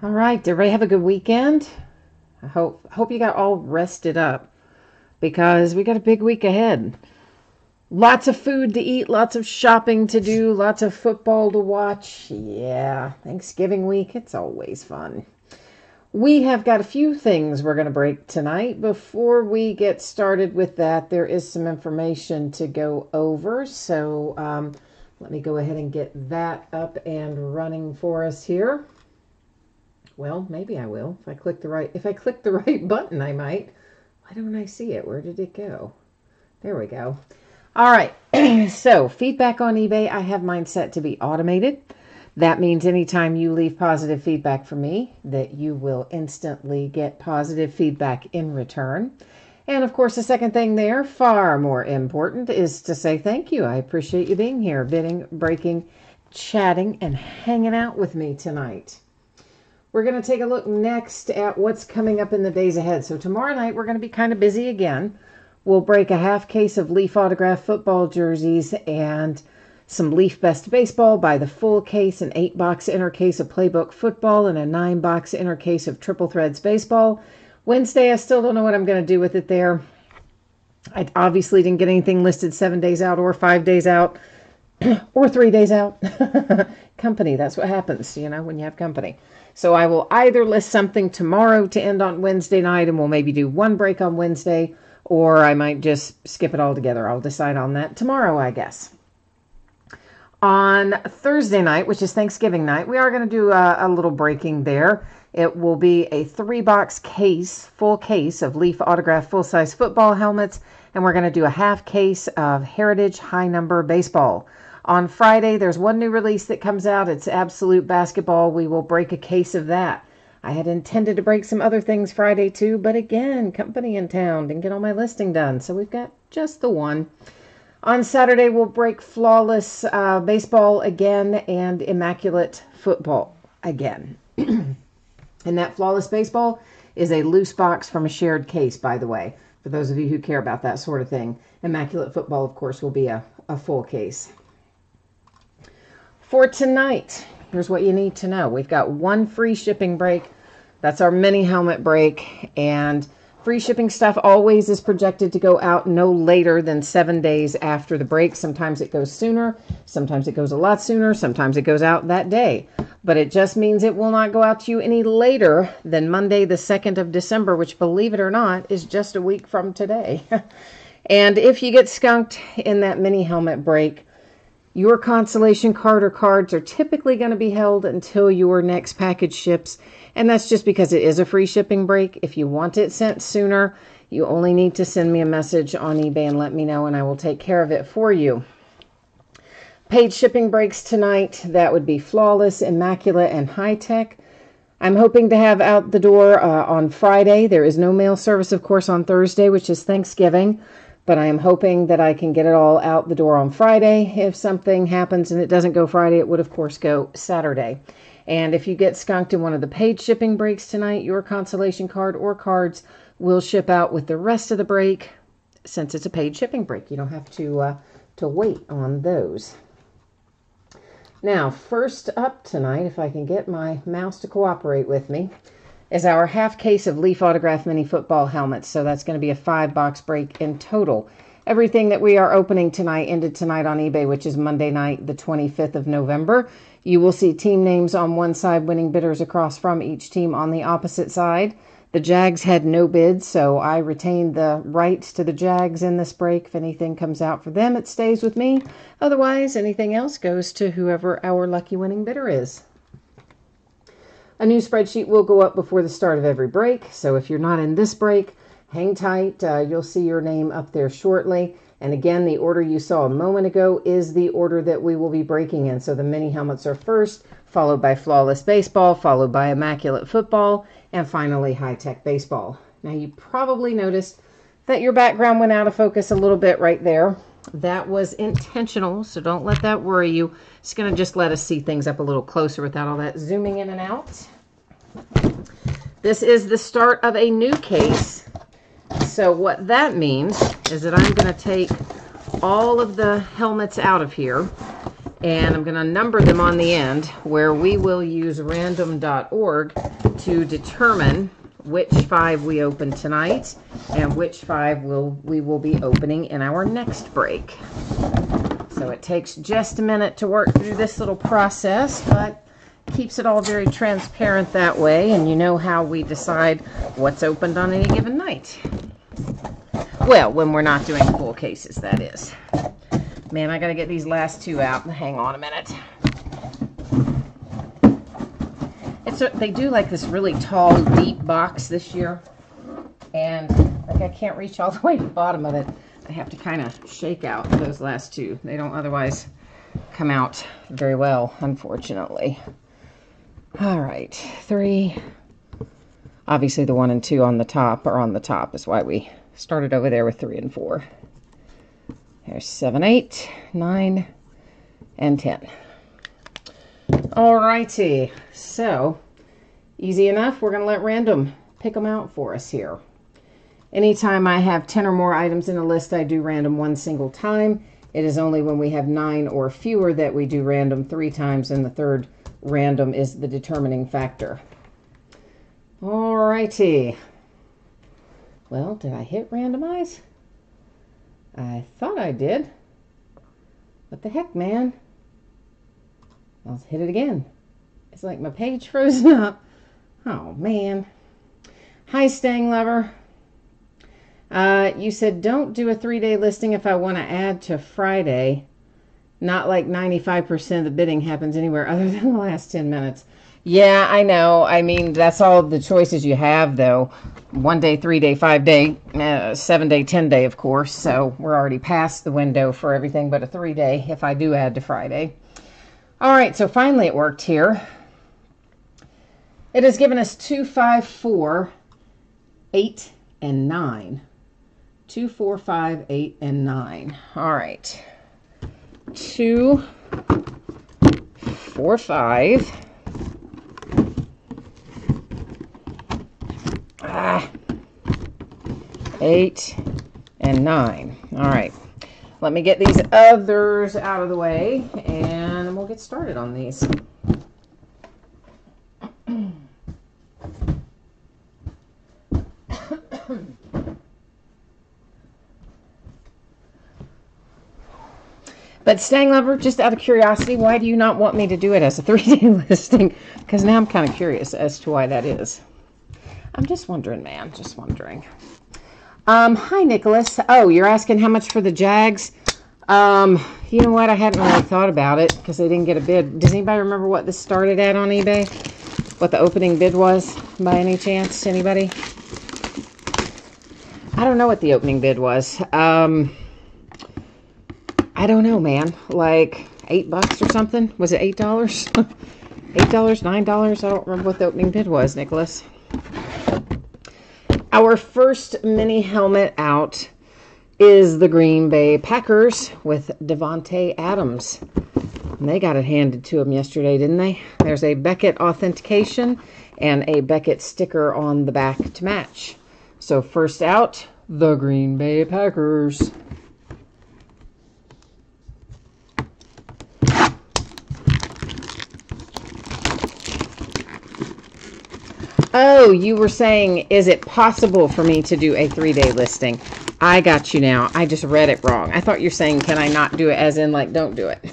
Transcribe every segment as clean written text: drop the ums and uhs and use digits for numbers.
All right, did everybody have a good weekend? I hope you got all rested up because we got a big week ahead. Lots of food to eat, lots of shopping to do, lots of football to watch. Yeah, Thanksgiving week, it's always fun. We have got a few things we're going to break tonight. Before we get started with that, there is some information to go over. So let me go ahead and get that up and running for us here. Well, maybe I will. If I click the right button, I might. Why don't I see it? Where did it go? There we go. All right. So feedback on eBay, I have mine set to be automated. That means anytime you leave positive feedback for me, that you will instantly get positive feedback in return. And of course, the second thing there, far more important, is to say thank you. I appreciate you being here, bidding, breaking, chatting, and hanging out with me tonight. We're going to take a look next at what's coming up in the days ahead. So tomorrow night, we're going to be kind of busy again. We'll break a half case of Leaf autograph football jerseys and some Leaf Best Baseball by the full case, an 8-box inner case of Playbook football, and a 9-box inner case of Triple Threads baseball. Wednesday, I still don't know what I'm going to do with it there. I obviously didn't get anything listed 7 days out or 5 days out or 3 days out. Company, that's what happens, when you have company. So I will either list something tomorrow to end on Wednesday night, and we'll maybe do one break on Wednesday, or I might just skip it all together. I'll decide on that tomorrow, I guess. On Thursday night, which is Thanksgiving night, we are going to do a little breaking there. It will be a 3-box case, full case of Leaf autograph full-size football helmets, and we're going to do a half case of Heritage high number baseball. On Friday, there's one new release that comes out. It's Absolute Basketball. We will break a case of that. I had intended to break some other things Friday too, but again, company in town, didn't get all my listing done, so we've got just the one. On Saturday, we'll break Flawless Baseball again and Immaculate Football again. And that Flawless Baseball is a loose box from a shared case, by the way, for those of you who care about that sort of thing. Immaculate Football, of course, will be a full case. For tonight, here's what you need to know. We've got one free shipping break. That's our mini helmet break. And free shipping stuff always is projected to go out no later than 7 days after the break. Sometimes it goes sooner. Sometimes it goes a lot sooner. Sometimes it goes out that day. But it just means it will not go out to you any later than Monday, the 2nd of December, which, believe it or not, is just a week from today. And if you get skunked in that mini helmet break, your consolation card or cards are typically going to be held until your next package ships, and that's just because it is a free shipping break. If you want it sent sooner, you only need to send me a message on eBay and let me know, and I will take care of it for you. Paid shipping breaks tonight, that would be Flawless, Immaculate, and High Tech. I'm hoping to have out the door on Friday. There is no mail service, of course, on Thursday, which is Thanksgiving. But I am hoping that I can get it all out the door on Friday. If something happens and it doesn't go Friday, it would, of course, go Saturday. And if you get skunked in one of the paid shipping breaks tonight, your consolation card or cards will ship out with the rest of the break. Since it's a paid shipping break, you don't have to wait on those. Now, first up tonight, if I can get my mouse to cooperate with me, is our half case of Leaf Autograph Mini Football helmets. So that's going to be a 5-box break in total. Everything that we are opening tonight ended tonight on eBay, which is Monday night, the 25th of November. You will see team names on one side, winning bidders across from each team on the opposite side. The Jags had no bids, so I retained the rights to the Jags in this break. If anything comes out for them, it stays with me. Otherwise, anything else goes to whoever our lucky winning bidder is. A new spreadsheet will go up before the start of every break, so if you're not in this break, hang tight. You'll see your name up there shortly. And again, the order you saw a moment ago is the order that we will be breaking in. So the mini helmets are first, followed by Flawless Baseball, followed by Immaculate Football, and finally High Tech Baseball. Now, you probably noticed that your background went out of focus a little bit right there. That was intentional, so don't let that worry you. It's going to just let us see things up a little closer without all that zooming in and out. This is the start of a new case. So what that means is that I'm going to take all of the helmets out of here And I'm going to number them on the end, where we will use random.org to determine which 5 we open tonight and which 5 we will be opening in our next break. So it takes just a minute to work through this little process, but keeps it all very transparent that way, and you know how we decide what's opened on any given night. Well, when we're not doing full cases, that is. Man, I gotta get these last 2 out. Hang on a minute. They do like this really tall, deep box this year, and like I can't reach all the way to the bottom of it. I have to kind of shake out those last 2. They don't otherwise come out very well, unfortunately. All right, 3. Obviously, the 1 and 2 on the top are on the top, is why we started over there with 3 and 4. There's 7, 8, 9, and 10. All righty, so easy enough. We're going to let random pick them out for us here. Anytime I have 10 or more items in a list, I do random 1 single time. It is only when we have 9 or fewer that we do random 3 times, and the third random is the determining factor. All righty. Well, did I hit randomize? I thought I did. What the heck, man? I'll hit it again. It's like my page frozen up. Oh, man. Hi, Stang Lover. You said don't do a 3-day listing if I want to add to Friday. Not like 95% of the bidding happens anywhere other than the last 10 minutes. Yeah, I know. I mean, that's all the choices you have, though. 1 day, 3 day, 5 day, 7 day, 10 day, of course. So we're already past the window for everything but a 3 day if I do add to Friday. All right, so finally it worked here. It has given us 2, 5, 4, 8, and 9. 2, 4, 5, 8, and 9. All right. 2, 4, 5. 8, and 9. All right. Let me get these others out of the way, and then we'll get started on these. But Stang Lover, just out of curiosity, why do you not want me to do it as a 3-day listing? Because now I'm kind of curious as to why that is. I'm just wondering, man. Just wondering. Hi, Nicholas. Oh, you're asking how much for the Jags? You know what? I hadn't really thought about it because they didn't get a bid. Does anybody remember what this started at on eBay? What the opening bid was, by any chance? Anybody? I don't know what the opening bid was. I don't know, man. Like $8 or something? Was it $8? $8, $9? I don't remember what the opening bid was, Nicholas. Our first mini helmet out is the Green Bay Packers with Devontae Adams. And they got it handed to them yesterday, didn't they? There's a Beckett authentication and a Beckett sticker on the back to match. So first out, the Green Bay Packers. Oh, you were saying, is it possible for me to do a 3-day listing? I got you now. I just read it wrong. I thought you're saying, can I not do it, as in, like, don't do it.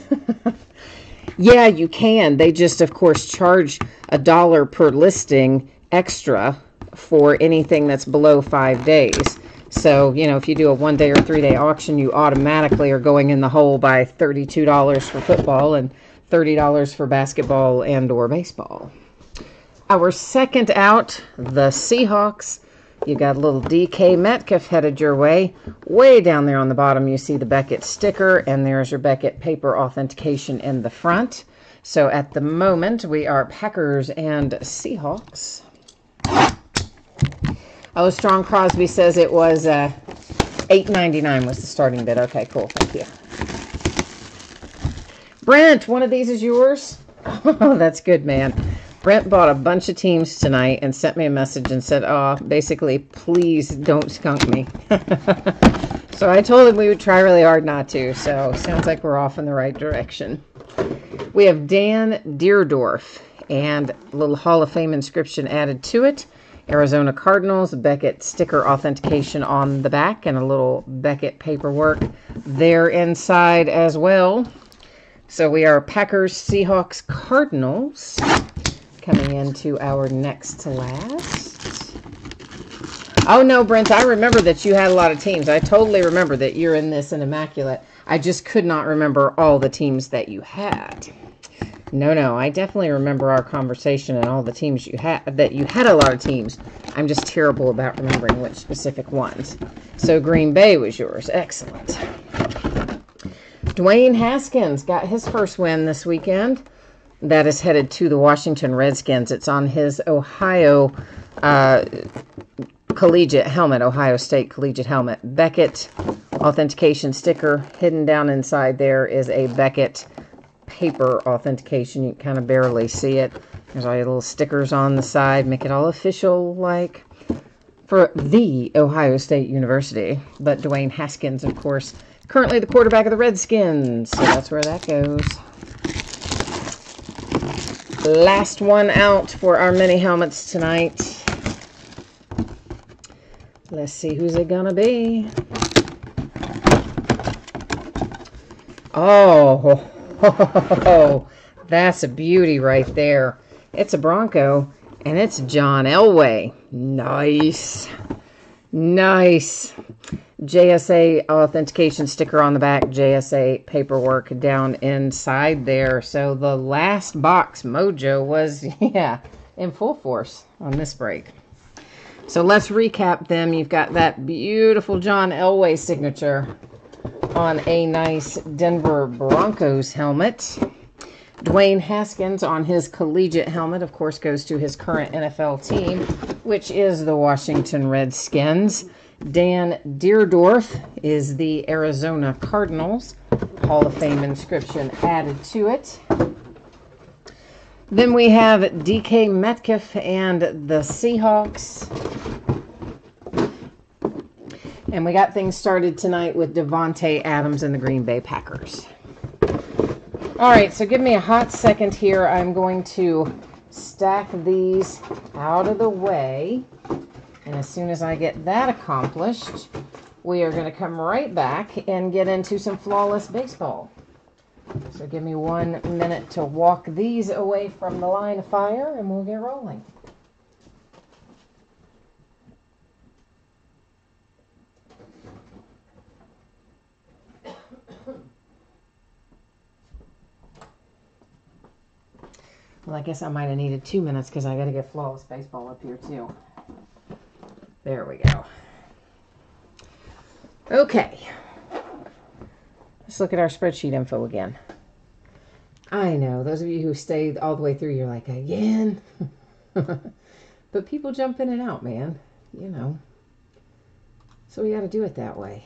Yeah, you can. They just, of course, charge $1 per listing extra for anything that's below 5 days. So, you know, if you do a 1-day or 3-day auction, you automatically are going in the hole by $32 for football and $30 for basketball and or baseball. Our second out, the Seahawks. You got a little DK Metcalf headed your way. Way down there on the bottom, you see the Beckett sticker, and there's your Beckett paper authentication in the front. So at the moment, we are Packers and Seahawks. Oh, Strong Crosby says it was $8.99 was the starting bid. Okay, cool. Thank you. Brent, one of these is yours? Oh, that's good, man. Brent bought a bunch of teams tonight and sent me a message and said, oh, basically, please don't skunk me. So I told him we would try really hard not to, so sounds like we're off in the right direction. We have Dan Deerdorf and a little Hall of Fame inscription added to it. Arizona Cardinals, Beckett sticker authentication on the back, and a little Beckett paperwork there inside as well. So we are Packers, Seahawks, Cardinals coming into our next to last. Oh no, Brent, I remember that you had a lot of teams. I totally remember that you're in this in Immaculate. I just could not remember all the teams that you had. No, I definitely remember our conversation and all the teams you had, that you had a lot of teams. I'm just terrible about remembering which specific ones. So Green Bay was yours. Excellent. Dwayne Haskins got his first win this weekend. That is headed to the Washington Redskins. It's on his Ohio collegiate helmet, Ohio State collegiate helmet. Beckett authentication sticker. Hidden down inside there is a Beckett paper authentication. You can kind of barely see it. There's all your little stickers on the side, make it all official like for the Ohio State University. But Dwayne Haskins, of course, currently the quarterback of the Redskins, so that's where that goes. Last one out for our mini helmets tonight. Let's see who's it gonna be. Oh, that's a beauty right there. It's a Bronco, and it's John Elway. Nice. Nice. JSA authentication sticker on the back, JSA paperwork down inside there. So the last box mojo was, yeah, in full force on this break. So let's recap them. You've got that beautiful John Elway signature on a nice Denver Broncos helmet. Dwayne Haskins on his collegiate helmet, of course, goes to his current NFL team, which is the Washington Redskins. Dan Deerdorf is the Arizona Cardinals. Hall of Fame inscription added to it. Then we have DK Metcalf and the Seahawks. And we got things started tonight with Devontae Adams and the Green Bay Packers. All right, so give me a hot second here. I'm going to stack these out of the way. And as soon as I get that accomplished, we are going to come right back and get into some flawless baseball. So give me 1 minute to walk these away from the line of fire, and we'll get rolling. Well, I guess I might have needed 2 minutes because I got to get flawless baseball up here too. There we go. Okay. Let's look at our spreadsheet info again. I know, those of you who stayed all the way through, you're like, again? But people jump in and out, man. You know. So we got to do it that way.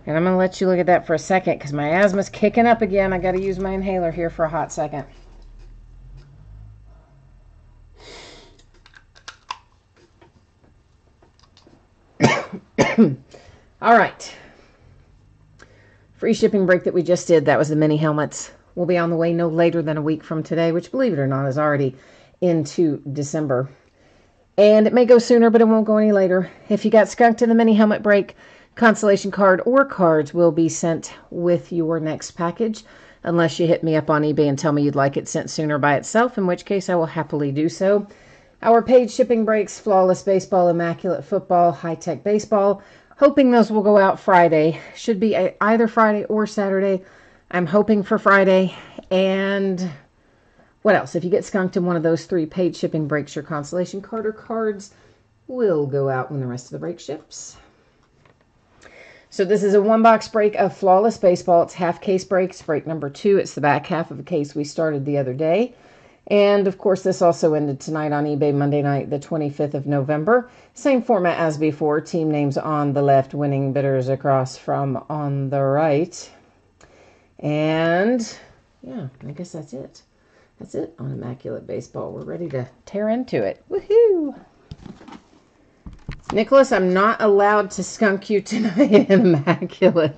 And I'm going to let you look at that for a second because my asthma's kicking up again. I got to use my inhaler here for a hot second. All right. Free shipping break that we just did, that was the mini helmets. Will be on the way no later than a week from today, which, believe it or not, is already into December. And it may go sooner, but it won't go any later. If you got skunked in the mini helmet break, consolation card or cards will be sent with your next package, unless you hit me up on eBay and tell me you'd like it sent sooner by itself, in which case I will happily do so. Our paid shipping breaks, Flawless Baseball, Immaculate Football, High Tech Baseball. Hoping those will go out Friday. Should be either Friday or Saturday. I'm hoping for Friday. And what else? If you get skunked in one of those 3 paid shipping breaks, your consolation card or cards will go out when the rest of the break ships. So this is a 1-box break of Flawless Baseball. It's half case breaks. Break number 2. It's the back half of a case we started the other day. And, of course, this also ended tonight on eBay, Monday night, the 25th of November. Same format as before. Team names on the left, winning bidders across from on the right. And, yeah, I guess that's it. That's it on Immaculate Baseball. We're ready to tear into it. Woohoo! Nicholas, I'm not allowed to skunk you tonight, immaculate.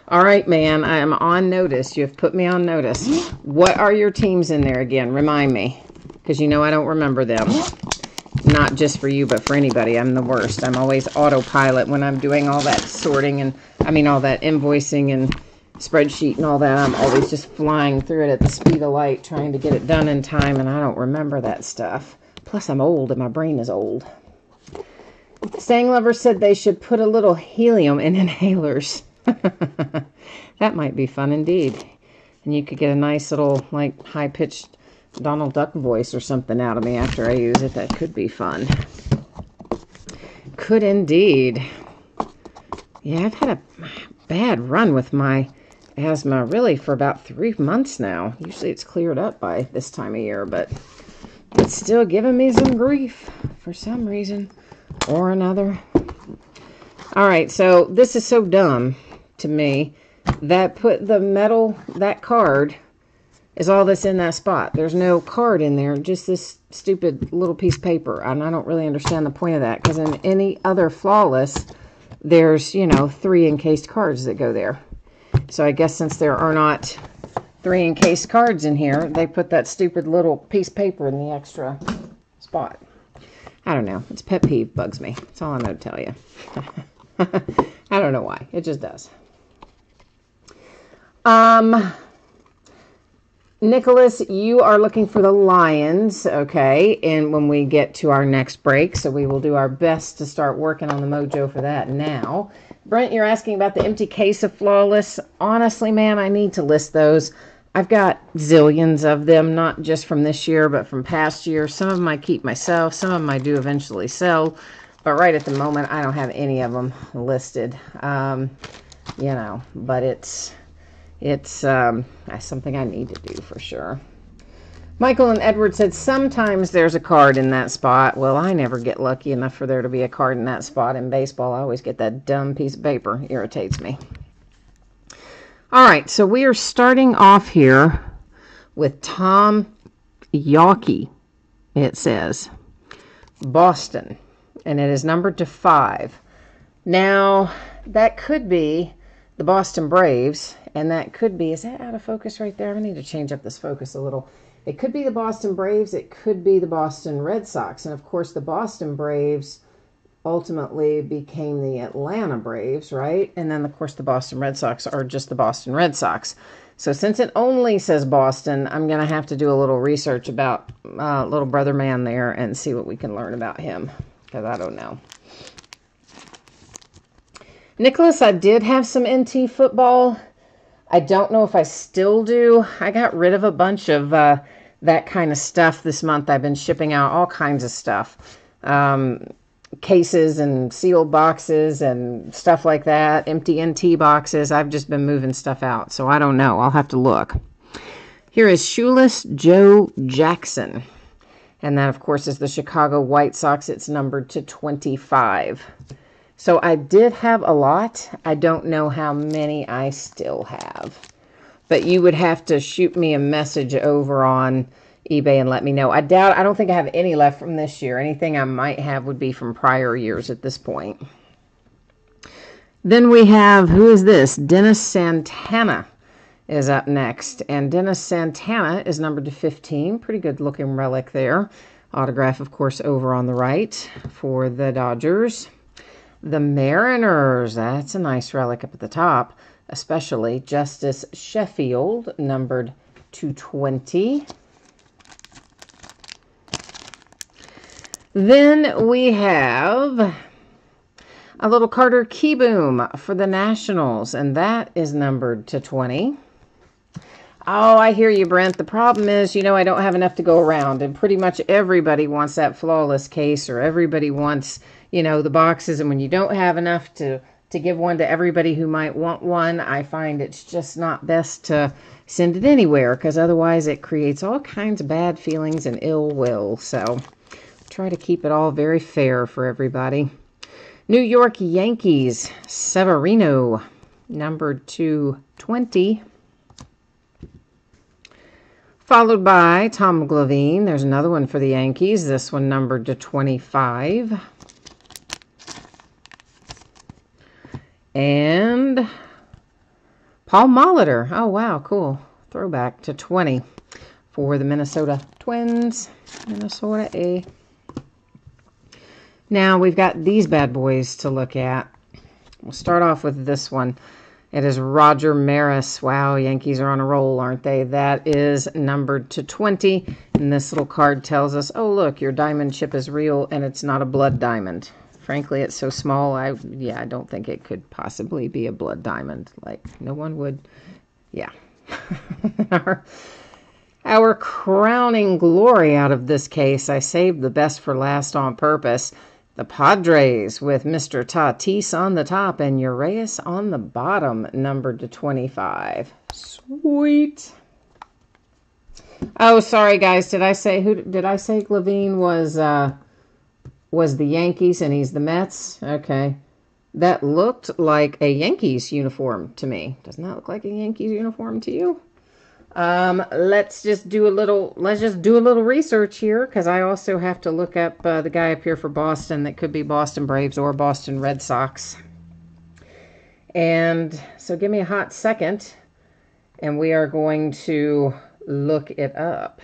All right, man, I am on notice. You have put me on notice. What are your teams in there again? Remind me, because you know I don't remember them. Not just for you, but for anybody. I'm the worst. I'm always autopilot when I'm doing all that sorting and, all that invoicing and spreadsheet and all that. I'm always just flying through it at the speed of light, trying to get it done in time, and I don't remember that stuff. Plus, I'm old, and my brain is old. Staying Lover said they should put a little helium in inhalers. That might be fun indeed. And you could get a nice little, like, high-pitched Donald Duck voice or something out of me after I use it. That could be fun. Could indeed. Yeah, I've had a bad run with my asthma really for about 3 months now. Usually it's cleared up by this time of year, but it's still giving me some grief for some reason or another. All right, so this is so dumb to me. That put the metal, that card is all that's in that spot. There's no card in there, just this stupid little piece of paper. And I don't really understand the point of that, because in any other Flawless, there's, 3 encased cards that go there. So I guess since there are not 3 encased cards in here, they put that stupid little piece of paper in the extra spot. I don't know. It's pet peeve, bugs me. That's all I know to tell you. I don't know why. It just does. Nicholas, you are looking for the Lions, okay, and when we get to our next break, so we will do our best to start working on the mojo for that now. Brent, you're asking about the empty case of Flawless. Honestly, man, I need to list those. I've got zillions of them, not just from this year, but from past years. Some of them I keep myself, some of them I do eventually sell, but right at the moment, I don't have any of them listed, but it's something I need to do for sure. Michael and Edward said sometimes there's a card in that spot. Well, I never get lucky enough for there to be a card in that spot in baseball. I always get that dumb piece of paper. It irritates me. All right, so we are starting off here with Tom Yawkey, it says. Boston, and it is numbered to 5. Now, that could be the Boston Braves, and that could be, is that out of focus right there? I need to change up this focus a little. It could be the Boston Braves, it could be the Boston Red Sox, and of course the Boston Braves ultimately became the Atlanta Braves, right? And then of course the Boston Red Sox are just the Boston Red Sox. So since it only says Boston, I'm going to have to do a little research about little brother man there and see what we can learn about him, because I don't know. Nicholas, I did have some NT football. I don't know if I still do. I got rid of a bunch of that kind of stuff this month. I've been shipping out all kinds of stuff. Cases and sealed boxes and stuff like that. Empty NT boxes. I've just been moving stuff out. So I don't know. I'll have to look. Here is Shoeless Joe Jackson. And that, of course, is the Chicago White Sox. It's numbered to 25. So I did have a lot. I don't know how many I still have. But you would have to shoot me a message over on eBay and let me know. I don't think I have any left from this year. Anything I might have would be from prior years at this point. Then we have, who is this? Dennis Santana is up next. And Dennis Santana is numbered to 15. Pretty good looking relic there. Autograph, of course, over on the right for the Dodgers. The Mariners, that's a nice relic up at the top, especially Justice Sheffield, numbered 220. Then we have a little Carter Keyboom for the Nationals, and that is numbered to 20. Oh, I hear you, Brent. The problem is, I don't have enough to go around, and pretty much everybody wants that Flawless case, or everybody wants, the boxes, and when you don't have enough to give one to everybody who might want one, I find it's just not best to send it anywhere, because otherwise it creates all kinds of bad feelings and ill will. So try to keep it all very fair for everybody. New York Yankees, Severino, numbered to 20. Followed by Tom McGlavine. There's another one for the Yankees. This one numbered to 25. And Paul Molitor. Oh, wow, cool. Throwback to 20 for the Minnesota Twins. Minnesota A. Now we've got these bad boys to look at. We'll start off with this one. It is Roger Maris. Wow, Yankees are on a roll, aren't they? That is numbered to 20. And this little card tells us, oh, look, your diamond chip is real and it's not a blood diamond. Frankly, it's so small, I don't think it could possibly be a blood diamond. Like, no one would, yeah. Our crowning glory out of this case, I saved the best for last on purpose. The Padres with Mr. Tatis on the top and Urias on the bottom, numbered to 25. Sweet. Oh, sorry, guys. Did I say Glavine was the Yankees and he's the Mets? Okay. That looked like a Yankees uniform to me. Doesn't that look like a Yankees uniform to you? Let's just do a little research here, because I also have to look up the guy up here for Boston that could be Boston Braves or Boston Red Sox. And so give me a hot second, and we are going to look it up.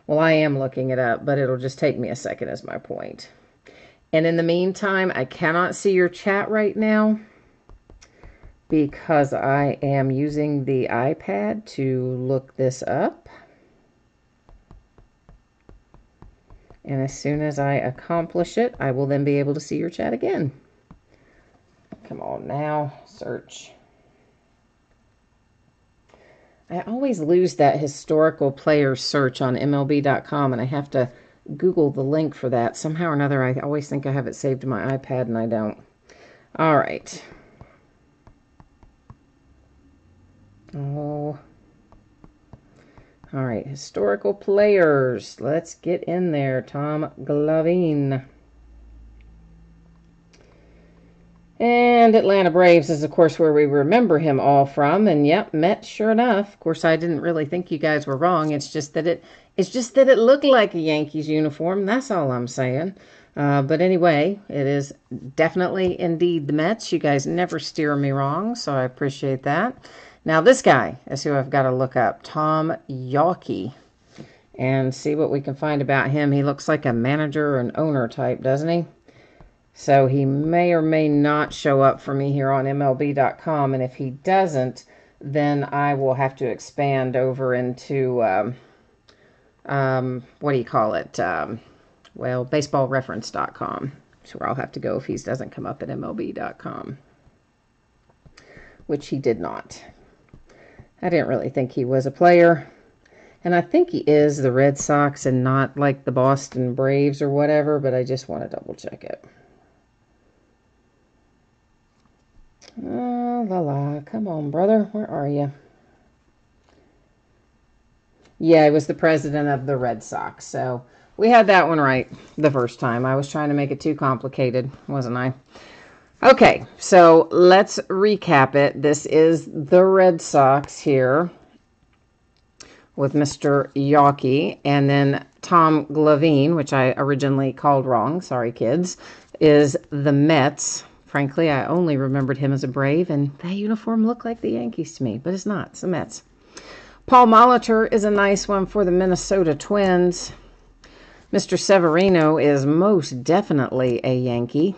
Well, I am looking it up, but it'll just take me a second is my point. And in the meantime, I cannot see your chat right now because I am using the iPad to look this up. And as soon as I accomplish it, I will then be able to see your chat again. Come on now, search. I always lose that historical player search on MLB.com, and I have to Google the link for that. Somehow or another, I always think I have it saved to my iPad, and I don't. All right. Oh. All right, historical players. Let's get in there. Tom Glavine. And Atlanta Braves is, of course, where we remember him all from. And yep, Mets, sure enough. Of course, I didn't really think you guys were wrong. It's just that it looked like a Yankees uniform. That's all I'm saying. But anyway, it is definitely indeed the Mets. You guys never steer me wrong, so I appreciate that. Now, this guy is who I've got to look up, Tom Yawkey, and see what we can find about him. He looks like a manager or an owner type, doesn't he? So he may or may not show up for me here on MLB.com, and if he doesn't, then I will have to expand over into, what do you call it? Well, baseballreference.com. That's where I'll have to go if he doesn't come up at MLB.com, which he did not. I didn't really think he was a player. And I think he is the Red Sox and not like the Boston Braves or whatever, but I just want to double check it. Come on, brother. Where are you? Yeah, he was the president of the Red Sox. So we had that one right the first time. I was trying to make it too complicated, wasn't I? Okay, so let's recap it. This is the Red Sox here with Mr. Yawkey, and then Tom Glavine, which I originally called wrong, sorry kids, is the Mets. Frankly, I only remembered him as a Brave, and that uniform looked like the Yankees to me, but it's not. It's the Mets. Paul Molitor is a nice one for the Minnesota Twins. Mr. Severino is most definitely a Yankee.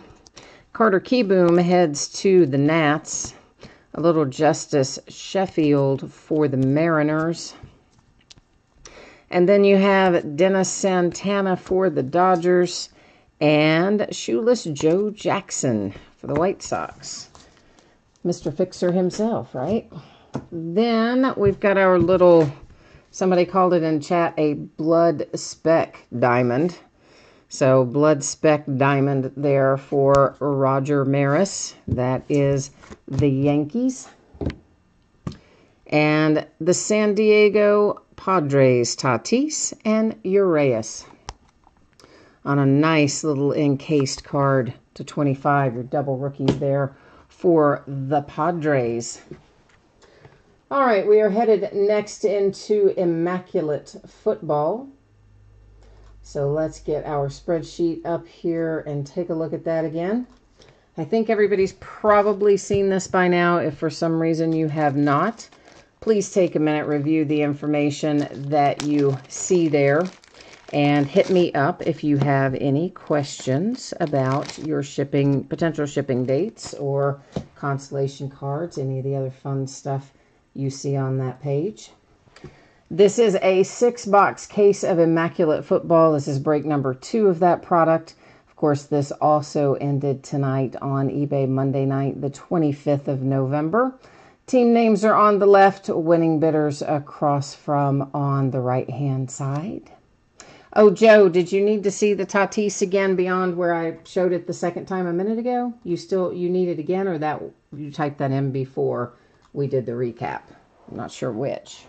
Carter Kieboom heads to the Nats. A little Justice Sheffield for the Mariners. And then you have Dennis Santana for the Dodgers. And Shoeless Joe Jackson for the White Sox. Mr. Fixer himself, right? Then we've got our little, somebody called it in chat, a blood speck diamond. So blood speck diamond there for Roger Maris. That is the Yankees. And the San Diego Padres, Tatis and Urias. On a nice little encased card to 25. Your double rookies there for the Padres. All right, we are headed next into Immaculate Football. So let's get our spreadsheet up here and take a look at that again. I think everybody's probably seen this by now. If for some reason you have not, please take a minute, review the information that you see there, and hit me up if you have any questions about your shipping, potential shipping dates, or constellation cards, any of the other fun stuff you see on that page. This is a 6-box case of Immaculate Football. This is break number 2 of that product. Of course, this also ended tonight on eBay Monday night, the 25th of November. Team names are on the left, winning bidders across from on the right-hand side. Oh, Joe, did you need to see the Tatis again beyond where I showed it the second time a minute ago? You need it again, or that you typed that in before we did the recap? I'm not sure which.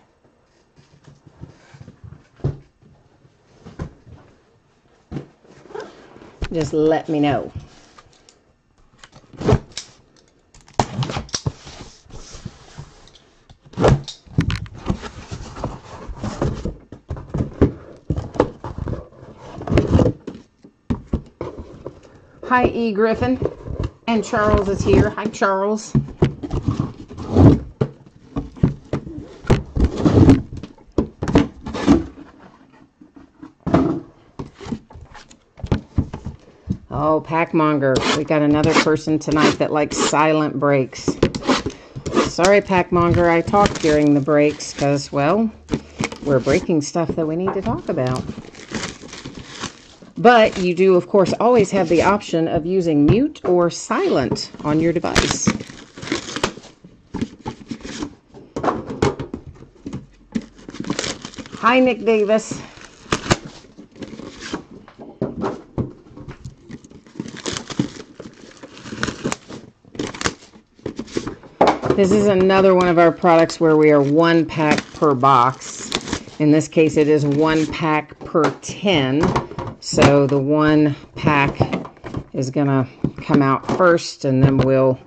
Just let me know. Hi, E. Griffin. And Charles is here. Hi, Charles. Oh, Packmonger. We got another person tonight that likes silent breaks. Sorry, Packmonger, I talked during the breaks because, well, we're breaking stuff that we need to talk about. But you do, of course, always have the option of using mute or silent on your device. Hi, Nick Davis. This is another one of our products where we are 1 pack per box. In this case, it is 1 pack per 10. So the 1 pack is going to come out first, and then we'll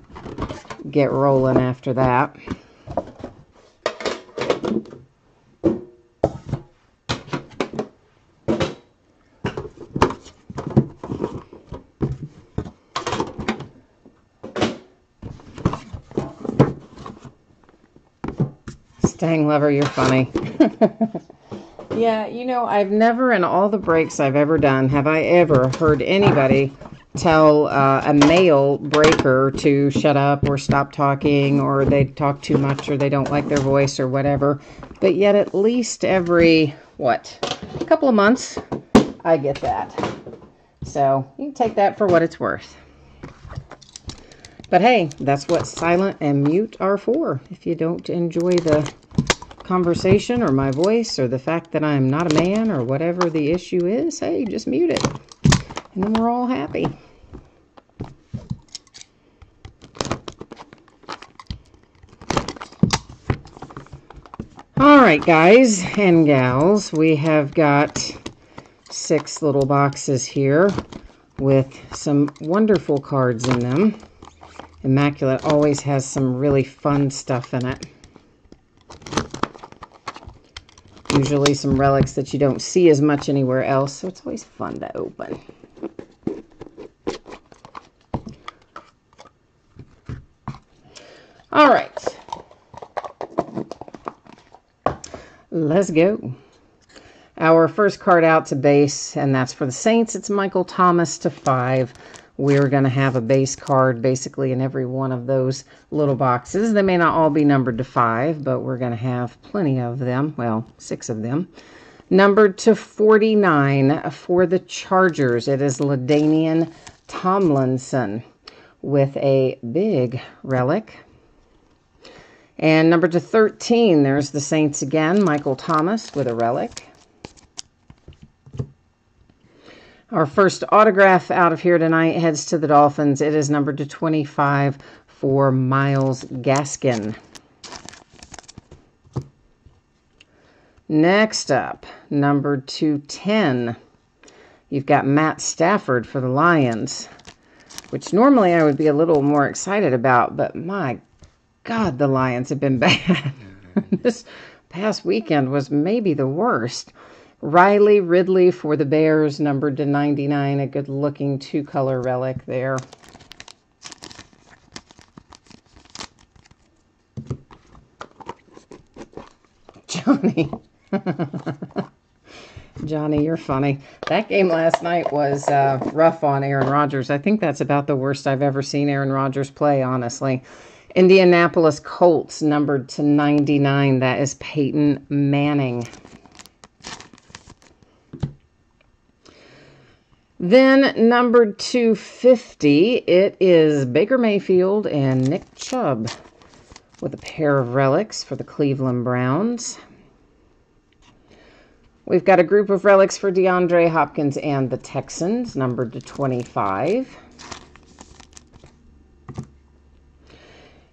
get rolling after that. Stang Lover, you're funny. Yeah, you know, I've never, in all the breaks I've ever done, have I ever heard anybody tell a male breaker to shut up or stop talking, or they talk too much, or they don't like their voice or whatever. But yet at least every, a couple of months, I get that. So you can take that for what it's worth. But hey, that's what silent and mute are for. If you don't enjoy the conversation or my voice or the fact that I'm not a man or whatever the issue is, hey, just mute it. And then we're all happy. All right, guys and gals, we have got 6 little boxes here with some wonderful cards in them. Immaculate always has some really fun stuff in it. Usually some relics that you don't see as much anywhere else, so it's always fun to open. All right. Let's go. Our first card out to base, and that's for the Saints. It's Michael Thomas to 5. We're going to have a base card basically in every one of those little boxes. They may not all be numbered to 5, but we're going to have plenty of them. Well, 6 of them. Numbered to 49 for the Chargers. It is LaDainian Tomlinson with a big relic. And numbered to 13, there's the Saints again. Michael Thomas with a relic. Our first autograph out of here tonight heads to the Dolphins. It is numbered to 25 for Myles Gaskin. Next up, numbered to 10, you've got Matt Stafford for the Lions, which normally I would be a little more excited about, but my God, the Lions have been bad. This past weekend was maybe the worst. Riley Ridley for the Bears, numbered to 99, a good-looking 2-color relic there. Johnny. Johnny, you're funny. That game last night was rough on Aaron Rodgers. I think that's about the worst I've ever seen Aaron Rodgers play, honestly. Indianapolis Colts, numbered to 99. That is Peyton Manning. Then, numbered to 50, it is Baker Mayfield and Nick Chubb with a pair of relics for the Cleveland Browns. We've got a group of relics for DeAndre Hopkins and the Texans, numbered to 25.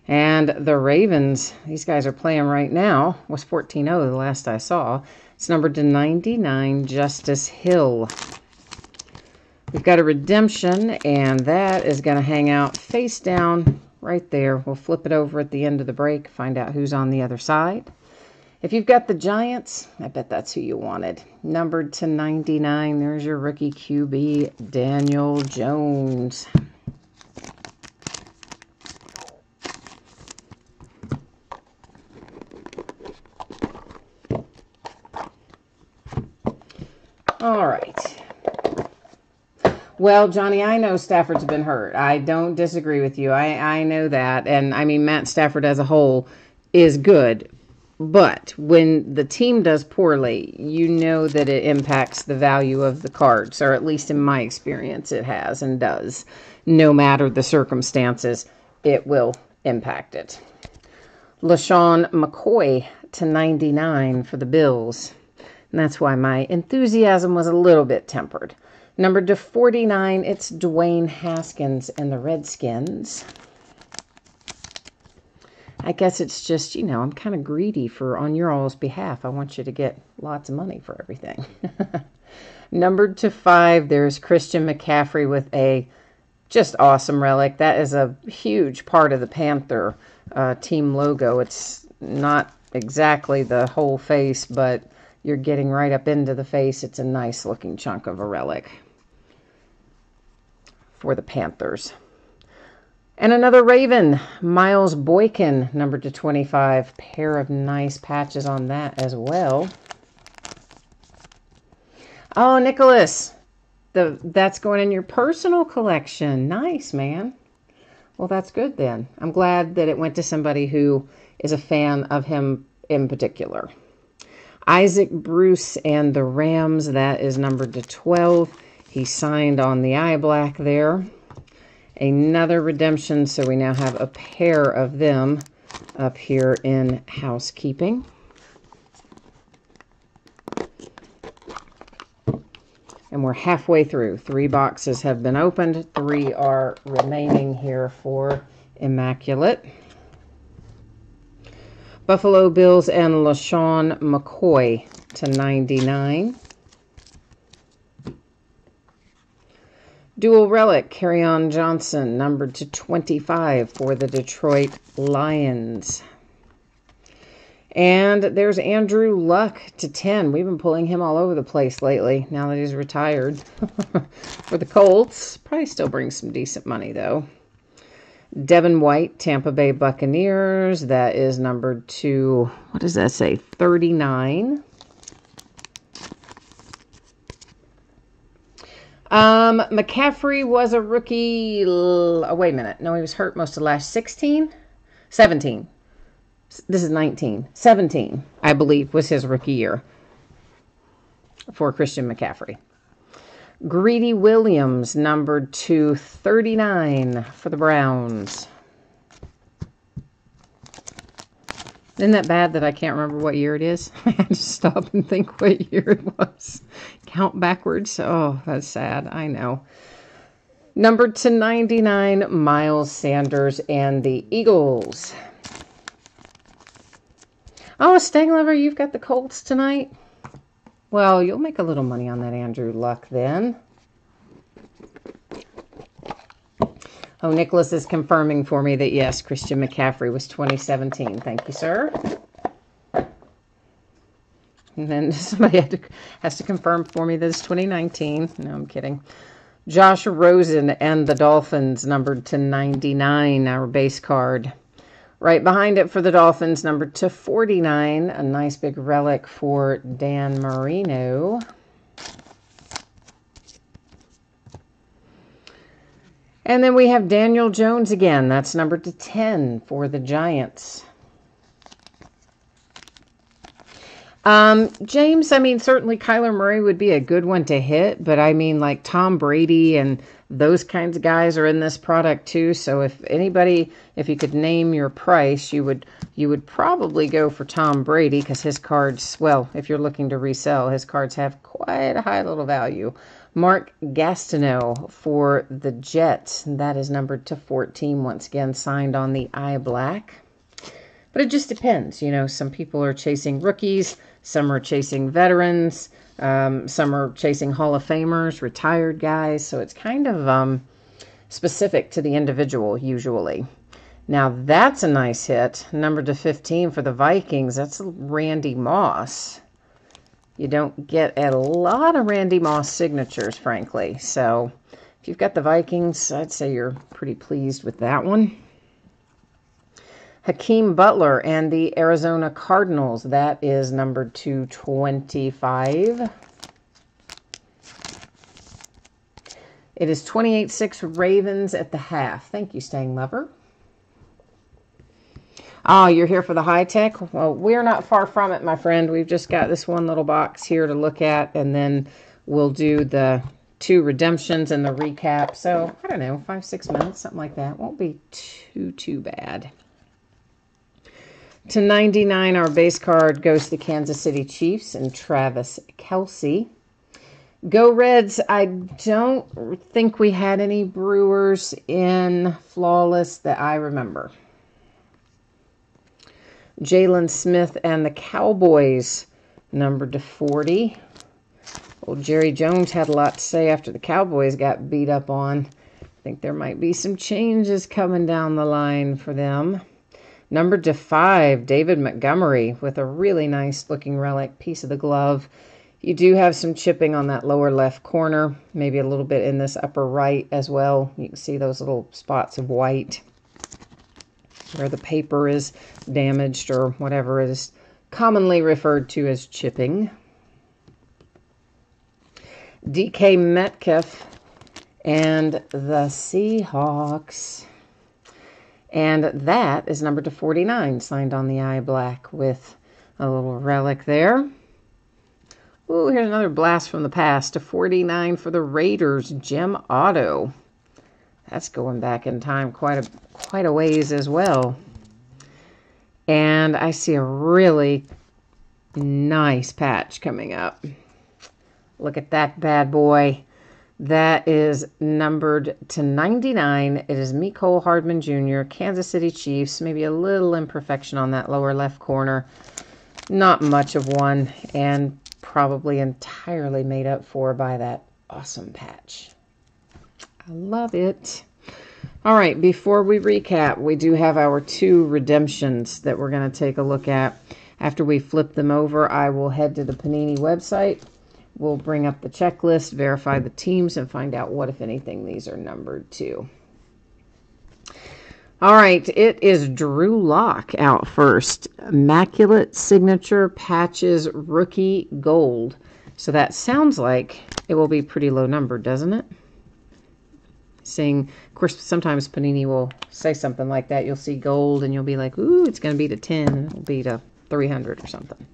And the Ravens, these guys are playing right now, was 14-0 the last I saw. It's numbered to 99, Justice Hill. We've got a redemption, and that is going to hang out face down right there. We'll flip it over at the end of the break, find out who's on the other side. If you've got the Giants, I bet that's who you wanted. Numbered to 99, there's your rookie QB, Daniel Jones. All right. Well, Johnny, I know Stafford's been hurt. I don't disagree with you. I know that. And, I mean, Matt Stafford as a whole is good. But when the team does poorly, you know that it impacts the value of the cards, or at least in my experience it has and does. No matter the circumstances, it will impact it. LaShawn McCoy to 99 for the Bills. And that's why my enthusiasm was a little bit tempered. Numbered to 49, it's Dwayne Haskins and the Redskins. I guess it's just, you know, I'm kind of greedy on your all's behalf. I want you to get lots of money for everything. Numbered to 5, there's Christian McCaffrey with a just awesome relic. That is a huge part of the Panther team logo. It's not exactly the whole face, but you're getting right up into the face. It's a nice looking chunk of a relic for the Panthers. And another Raven, Miles Boykin, numbered to 25. Pair of nice patches on that as well. Oh, Nicholas, that's going in your personal collection. Nice, man. Well, that's good then. I'm glad that it went to somebody who is a fan of him in particular. Isaac Bruce and the Rams, that is numbered to 12. He signed on the eye black there. Another redemption, so we now have a pair of them up here in housekeeping. And we're halfway through. 3 boxes have been opened. 3 are remaining here for Immaculate. Buffalo Bills and LaShawn McCoy to 99. Dual relic, Kerryon Johnson, numbered to 25 for the Detroit Lions. And there's Andrew Luck to 10. We've been pulling him all over the place lately, now that he's retired. For the Colts, probably still brings some decent money, though. Devin White, Tampa Bay Buccaneers. That is numbered to, what does that say, 39. McCaffrey was a rookie. Oh, wait a minute. No, he was hurt most of last 17. This is 19. 17, I believe, was his rookie year for Christian McCaffrey. Greedy Williams, numbered to 39 for the Browns. Isn't that bad that I can't remember what year it is? I had to stop and think what year it was. Count backwards. Oh, that's sad. I know. Numbered to 99, Miles Sanders and the Eagles. Oh, Stanglover, you've got the Colts tonight? Well, you'll make a little money on that Andrew Luck then. Oh, Nicholas is confirming for me that, yes, Christian McCaffrey was 2017. Thank you, sir. And then somebody has to confirm for me that it's 2019. No, I'm kidding. Josh Rosen and the Dolphins, numbered to 99, our base card. Right behind it for the Dolphins, number 249, a nice big relic for Dan Marino. And then we have Daniel Jones again. That's number 10 for the Giants. James, I mean, certainly Kyler Murray would be a good one to hit, but I mean, like Tom Brady and those kinds of guys are in this product too. So if anybody, if you could name your price, you would probably go for Tom Brady because his cards, well, if you're looking to resell, his cards have quite a high little value. Mark Gastineau for the Jets. That is numbered to 14, once again, signed on the eye black. But it just depends. You know, some people are chasing rookies. Some are chasing veterans. Some are chasing Hall of Famers, retired guys. So it's kind of specific to the individual, usually. Now, that's a nice hit. Numbered to 15 for the Vikings. That's Randy Moss. You don't get a lot of Randy Moss signatures, frankly. So if you've got the Vikings, I'd say you're pretty pleased with that one. Hakeem Butler and the Arizona Cardinals. That is number 225. It is 28-6 Ravens at the half. Thank you, Staying Lover. Oh, you're here for the high tech? Well, we're not far from it, my friend. We've just got this one little box here to look at, and then we'll do the 2 redemptions and the recap. So, I don't know, 5-6 minutes, something like that. Won't be too bad. To 99, our base card goes to the Kansas City Chiefs and Travis Kelce. Go Reds, I don't think we had any Brewers in Flawless that I remember. Jalen Smith and the Cowboys, numbered to 40. Old Jerry Jones had a lot to say after the Cowboys got beat up on. I think there might be some changes coming down the line for them. Numbered to 5, David Montgomery with a really nice looking relic, piece of the glove. You do have some chipping on that lower left corner, maybe a little bit in this upper right as well. You can see those little spots of white where the paper is damaged or whatever it is commonly referred to as chipping. DK Metcalf and the Seahawks. And that is numbered to 49, signed on the eye black with a little relic there. Ooh, here's another blast from the past. To 49 for the Raiders, Jim Otto. That's going back in time quite a ways as well. And I see a really nice patch coming up. Look at that bad boy. That is numbered to 99. It is Mecole Hardman Jr., Kansas City Chiefs. Maybe a little imperfection on that lower left corner. Not much of one, and probably entirely made up for by that awesome patch. I love it. All right, before we recap, we do have our 2 redemptions that we're going to take a look at. After we flip them over, I will head to the Panini website. We'll bring up the checklist, verify the teams, and find out what, if anything, these are numbered to. All right, it is Drew Lock out first. Immaculate Signature Patches Rookie Gold. So that sounds like it will be pretty low numbered, doesn't it? Saying, of course, sometimes Panini will say something like that. You'll see gold, and you'll be like, ooh, it's going to be to 10, and it'll be to 300 or something.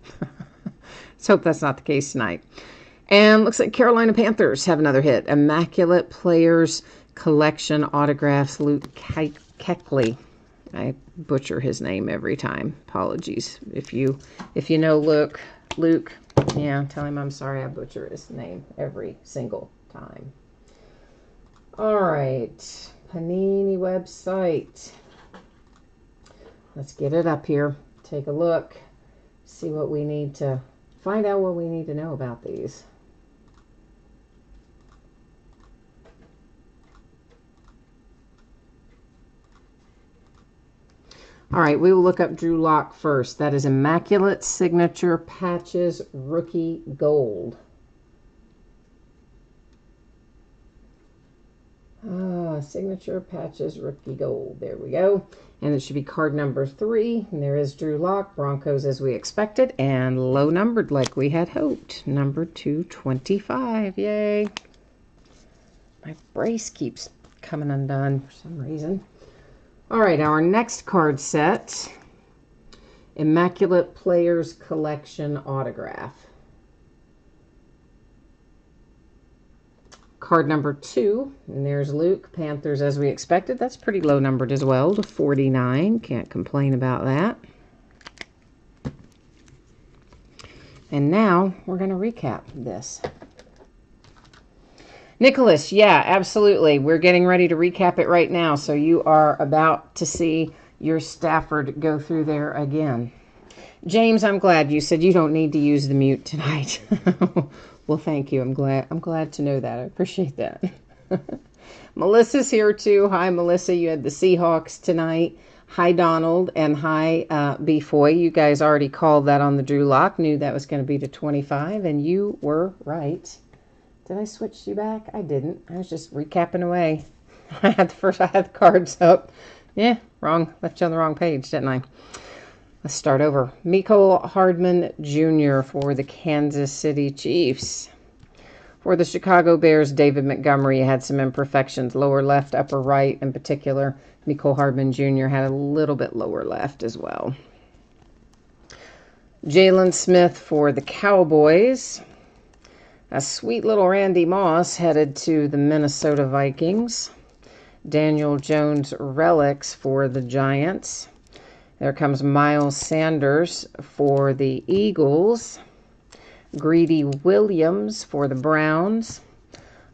Let's hope that's not the case tonight. And looks like Carolina Panthers have another hit. Immaculate Players Collection Autographs, Luke Kuechly. I butcher his name every time. Apologies. If you know Luke, yeah, tell him I'm sorry I butcher his name every single time. All right, Panini website. Let's get it up here. Take a look. See what we need to find out what we need to know about these. All right, we will look up Drew Lock first. That is Immaculate Signature Patches Rookie Gold. Signature Patches Rookie Gold. There we go. And it should be card number 3. And there is Drew Lock, Broncos as we expected, and low numbered like we had hoped. Number 225. Yay. My brace keeps coming undone for some reason. All right, our next card set, Immaculate Players Collection Autograph. Card number 2, and there's Luke, Panthers as we expected. That's pretty low numbered as well, to 49. Can't complain about that. And now we're going to recap this. Nicholas, yeah, absolutely. We're getting ready to recap it right now. So you are about to see your Stafford go through there again. James, I'm glad you said you don't need to use the mute tonight. Well, thank you. I'm glad to know that. I appreciate that. Melissa's here too. Hi, Melissa. You had the Seahawks tonight. Hi, Donald, and hi, Beefoy. You guys already called that on the Drew Lock. Knew that was going to be to 25, and you were right. Did I switch you back? I didn't. I was just recapping away. I had the cards up. Yeah, wrong. Left you on the wrong page, didn't I? Let's start over. Mecole Hardman Jr. for the Kansas City Chiefs. For the Chicago Bears, David Montgomery had some imperfections. Lower left, upper right in particular. Mecole Hardman Jr. had a little bit lower left as well. Jalen Smith for the Cowboys. A sweet little Randy Moss headed to the Minnesota Vikings. Daniel Jones Relics for the Giants. There comes Miles Sanders for the Eagles. Greedy Williams for the Browns.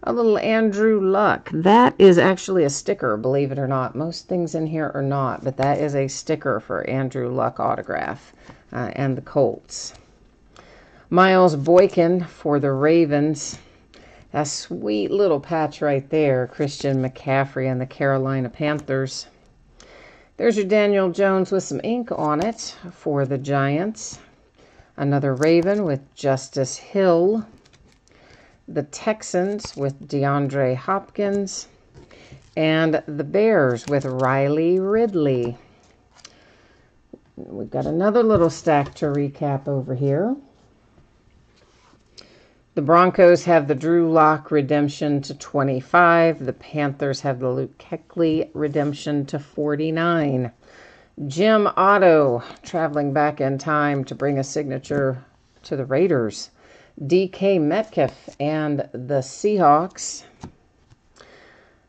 A little Andrew Luck. That is actually a sticker, believe it or not. Most things in here are not, but that is a sticker for Andrew Luck autograph and the Colts. Miles Boykin for the Ravens. A sweet little patch right there. Christian McCaffrey and the Carolina Panthers. There's your Daniel Jones with some ink on it for the Giants. Another Raven with Justice Hill. The Texans with DeAndre Hopkins. And the Bears with Riley Ridley. We've got another little stack to recap over here. The Broncos have the Drew Lock redemption to 25. The Panthers have the Luke Kuechly redemption to 49. Jim Otto traveling back in time to bring a signature to the Raiders. DK Metcalf and the Seahawks.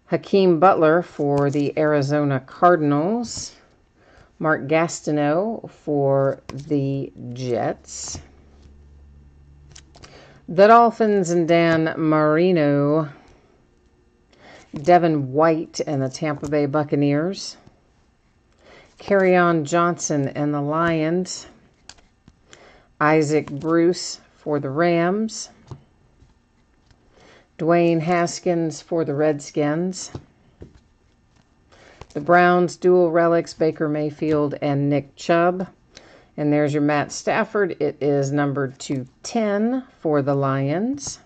Hakeem Butler for the Arizona Cardinals. Mark Gastineau for the Jets. The Dolphins and Dan Marino. Devin White and the Tampa Bay Buccaneers. Kerryon Johnson and the Lions. Isaac Bruce for the Rams. Dwayne Haskins for the Redskins. The Browns dual relics, Baker Mayfield and Nick Chubb. And there's your Matt Stafford. It is number 210 for the Lions.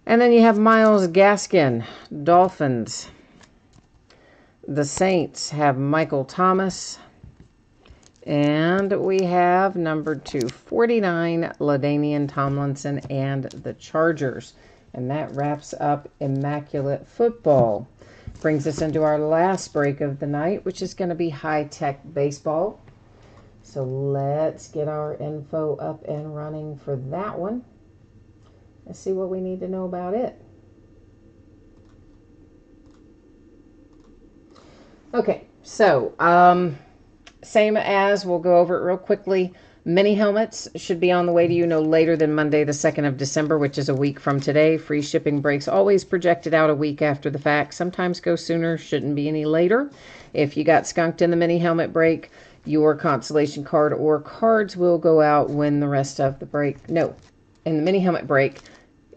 And then you have Myles Gaskin, Dolphins. The Saints have Michael Thomas. And we have number 249, LaDainian Tomlinson and the Chargers. And that wraps up Immaculate Football. Brings us into our last break of the night, which is going to be high-tech baseball. So let's get our info up and running for that one. Let's see what we need to know about it. Okay, so same as, we'll go over it real quickly. Mini helmets should be on the way to you no later than Monday the 2nd of December, which is a week from today. Free shipping breaks always projected out a week after the fact. Sometimes go sooner, shouldn't be any later. If you got skunked in the mini helmet break, your consolation card or cards will go out when the rest of the break. No, in the mini helmet break,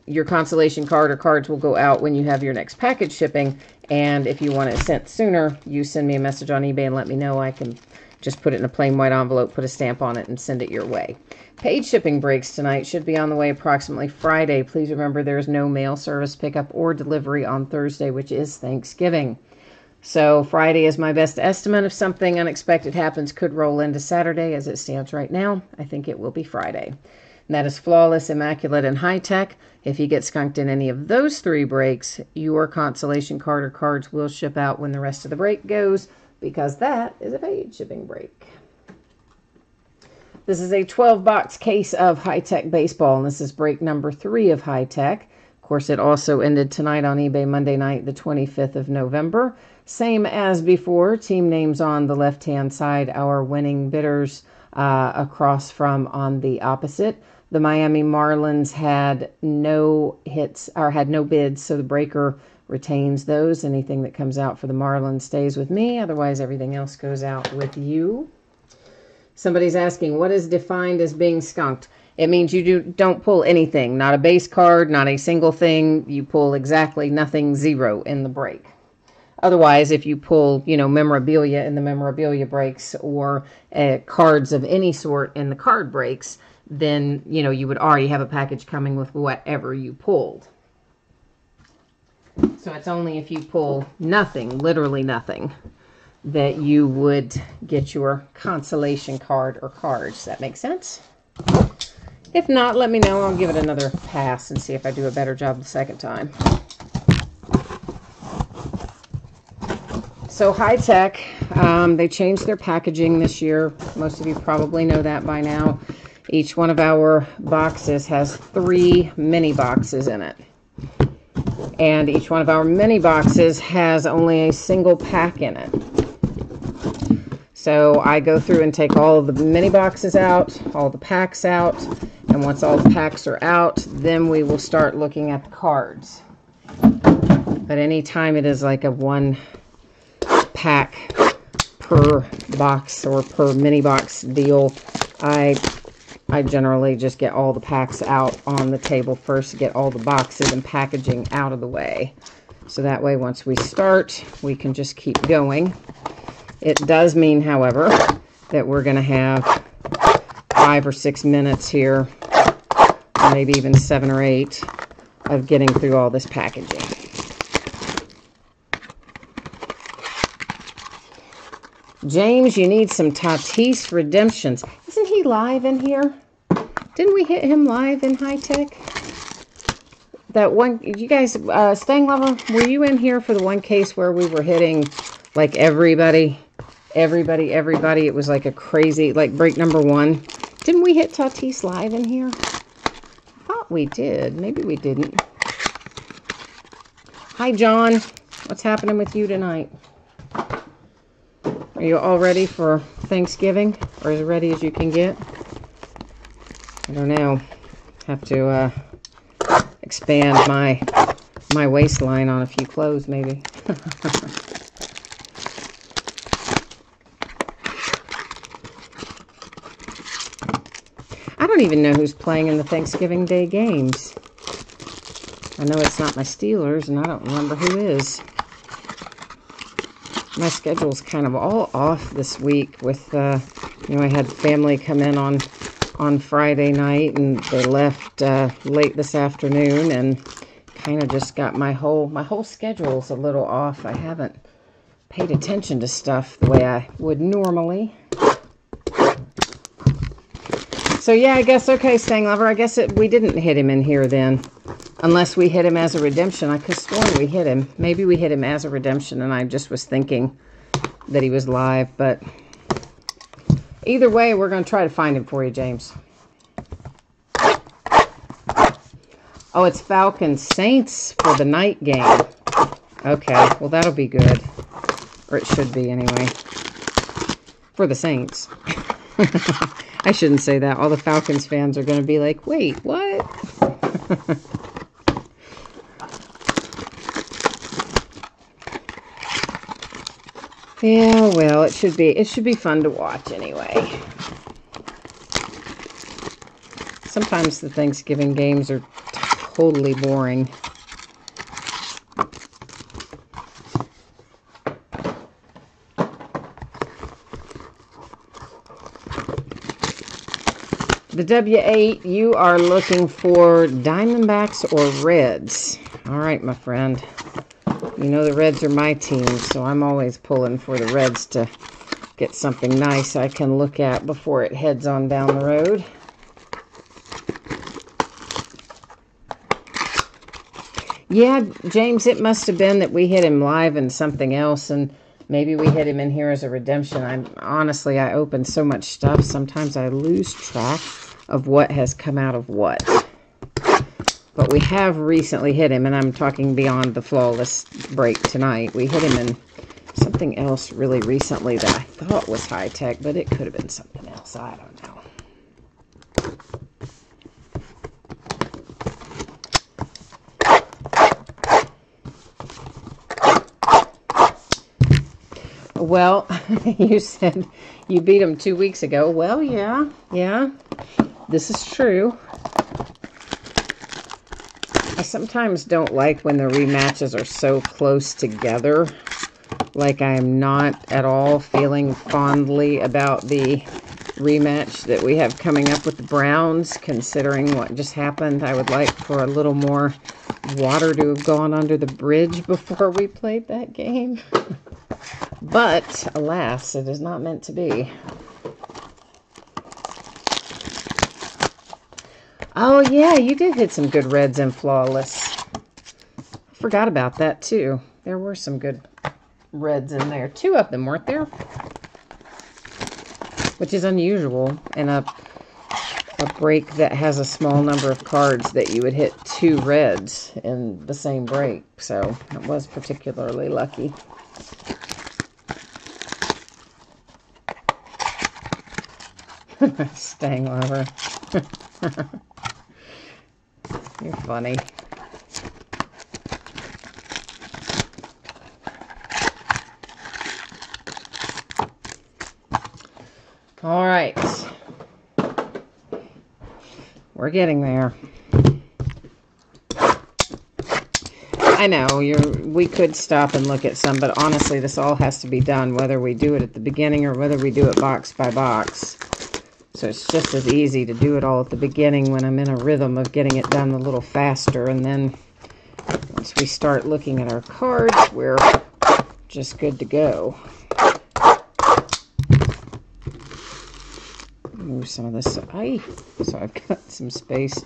your consolation card or cards will go out when you have your next package shipping. And if you want it sent sooner, you send me a message on eBay and let me know. I can Just put it in a plain white envelope, put a stamp on it, and send it your way. Paid shipping breaks tonight should be on the way approximately Friday. Please remember there is no mail service pickup or delivery on Thursday, which is Thanksgiving. So Friday is my best estimate. If something unexpected happens, could roll into Saturday. As it stands right now, I think it will be Friday. And that is Flawless, Immaculate, and High Tech. If you get skunked in any of those 3 breaks, your consolation card or cards will ship out when the rest of the break goes, because that is a paid shipping break. This is a 12-box case of High Tech Baseball, and this is break number 3 of High Tech. Of course, it also ended tonight on eBay Monday night, the 25th of November. Same as before, team names on the left-hand side, our winning bidders across from on the opposite. The Miami Marlins had no hits, or had no bids, so the breaker retains those. Anything that comes out for the Marlins stays with me. Otherwise, everything else goes out with you. Somebody's asking, what is defined as being skunked? It means you don't pull anything. Not a base card, not a single thing. You pull exactly nothing, 0 in the break. Otherwise, if you pull, memorabilia in the memorabilia breaks, or cards of any sort in the card breaks, then, you would already have a package coming with whatever you pulled. So it's only if you pull nothing, literally nothing, that you would get your consolation card or cards. Does that make sense? If not, let me know. I'll give it another pass and see if I do a better job the second time. So High Tech, they changed their packaging this year. Most of you probably know that by now. Each one of our boxes has 3 mini boxes in it. And each one of our mini boxes has only a single pack in it. So I go through and take all of the mini boxes out, all the packs out, and once all the packs are out, then we will start looking at the cards. But anytime it is like a 1 pack per box or per mini box deal, I generally just get all the packs out on the table first to get all the boxes and packaging out of the way. So that way, once we start, we can just keep going. It does mean, however, that we're going to have 5 or 6 minutes here, or maybe even 7 or 8, of getting through all this packaging. James, you need some Tatis redemptions. Isn't he live in here? Didn't we hit him live in High Tech? That one, you guys, Stang Lover, were you in here for the one case where we were hitting like everybody? It was like a crazy, like break number 1. Didn't we hit Tatis live in here? I thought we did. Maybe we didn't. Hi, John. What's happening with you tonight? Are you all ready for Thanksgiving? Or as ready as you can get? I don't know. Have to expand my waistline on a few clothes, maybe. I don't even know who's playing in the Thanksgiving Day games. I know it's not my Steelers, and I don't remember who is. My schedule's kind of all off this week with, I had family come in on Friday night, and they left late this afternoon, and kind of just got my whole schedule's a little off. I haven't paid attention to stuff the way I would normally. So yeah, I guess, okay, Stang Lover, I guess we didn't hit him in here then. Unless we hit him as a redemption. I could have sworn we hit him. Maybe we hit him as a redemption, and I just was thinking that he was live. But either way, we're going to try to find him for you, James. Oh, it's Falcons Saints for the night game. Okay, well, that'll be good. Or it should be, anyway. For the Saints. I shouldn't say that. All the Falcons fans are going to be like, wait, what? Yeah, well, it should be fun to watch anyway. Sometimes the Thanksgiving games are totally boring. The W8, you are looking for Diamondbacks or Reds. All right, my friend. You know the Reds are my team, so I'm always pulling for the Reds to get something nice I can look at before it heads on down the road. Yeah, James, it must have been that we hit him live in something else, and maybe we hit him in here as a redemption. Honestly, I open so much stuff, sometimes I lose track of what has come out of what. But we have recently hit him, and I'm talking beyond the flawless break tonight. We hit him in something else really recently that I thought was high-tech, but it could have been something else. I don't know. Well, you said you beat him 2 weeks ago. Well, yeah, this is true. I sometimes don't like when the rematches are so close together. Like I'm not at all feeling fondly about the rematch that we have coming up with the Browns, considering what just happened. I would like for a little more water to have gone under the bridge before we played that game. But, alas, it is not meant to be. Oh, yeah, you did hit some good Reds in Flawless. I forgot about that, too. There were some good Reds in there. 2 of them, weren't there? Which is unusual in a break that has a small number of cards that you would hit 2 Reds in the same break. So, it was particularly lucky. Staying lover. You're funny. All right. We're getting there. I know, we could stop and look at some, but honestly, this all has to be done, whether we do it at the beginning or whether we do it box by box. So it's just as easy to do it all at the beginning when I'm in a rhythm of getting it done a little faster. And then once we start looking at our cards, we're just good to go. Move some of this. So I've got some space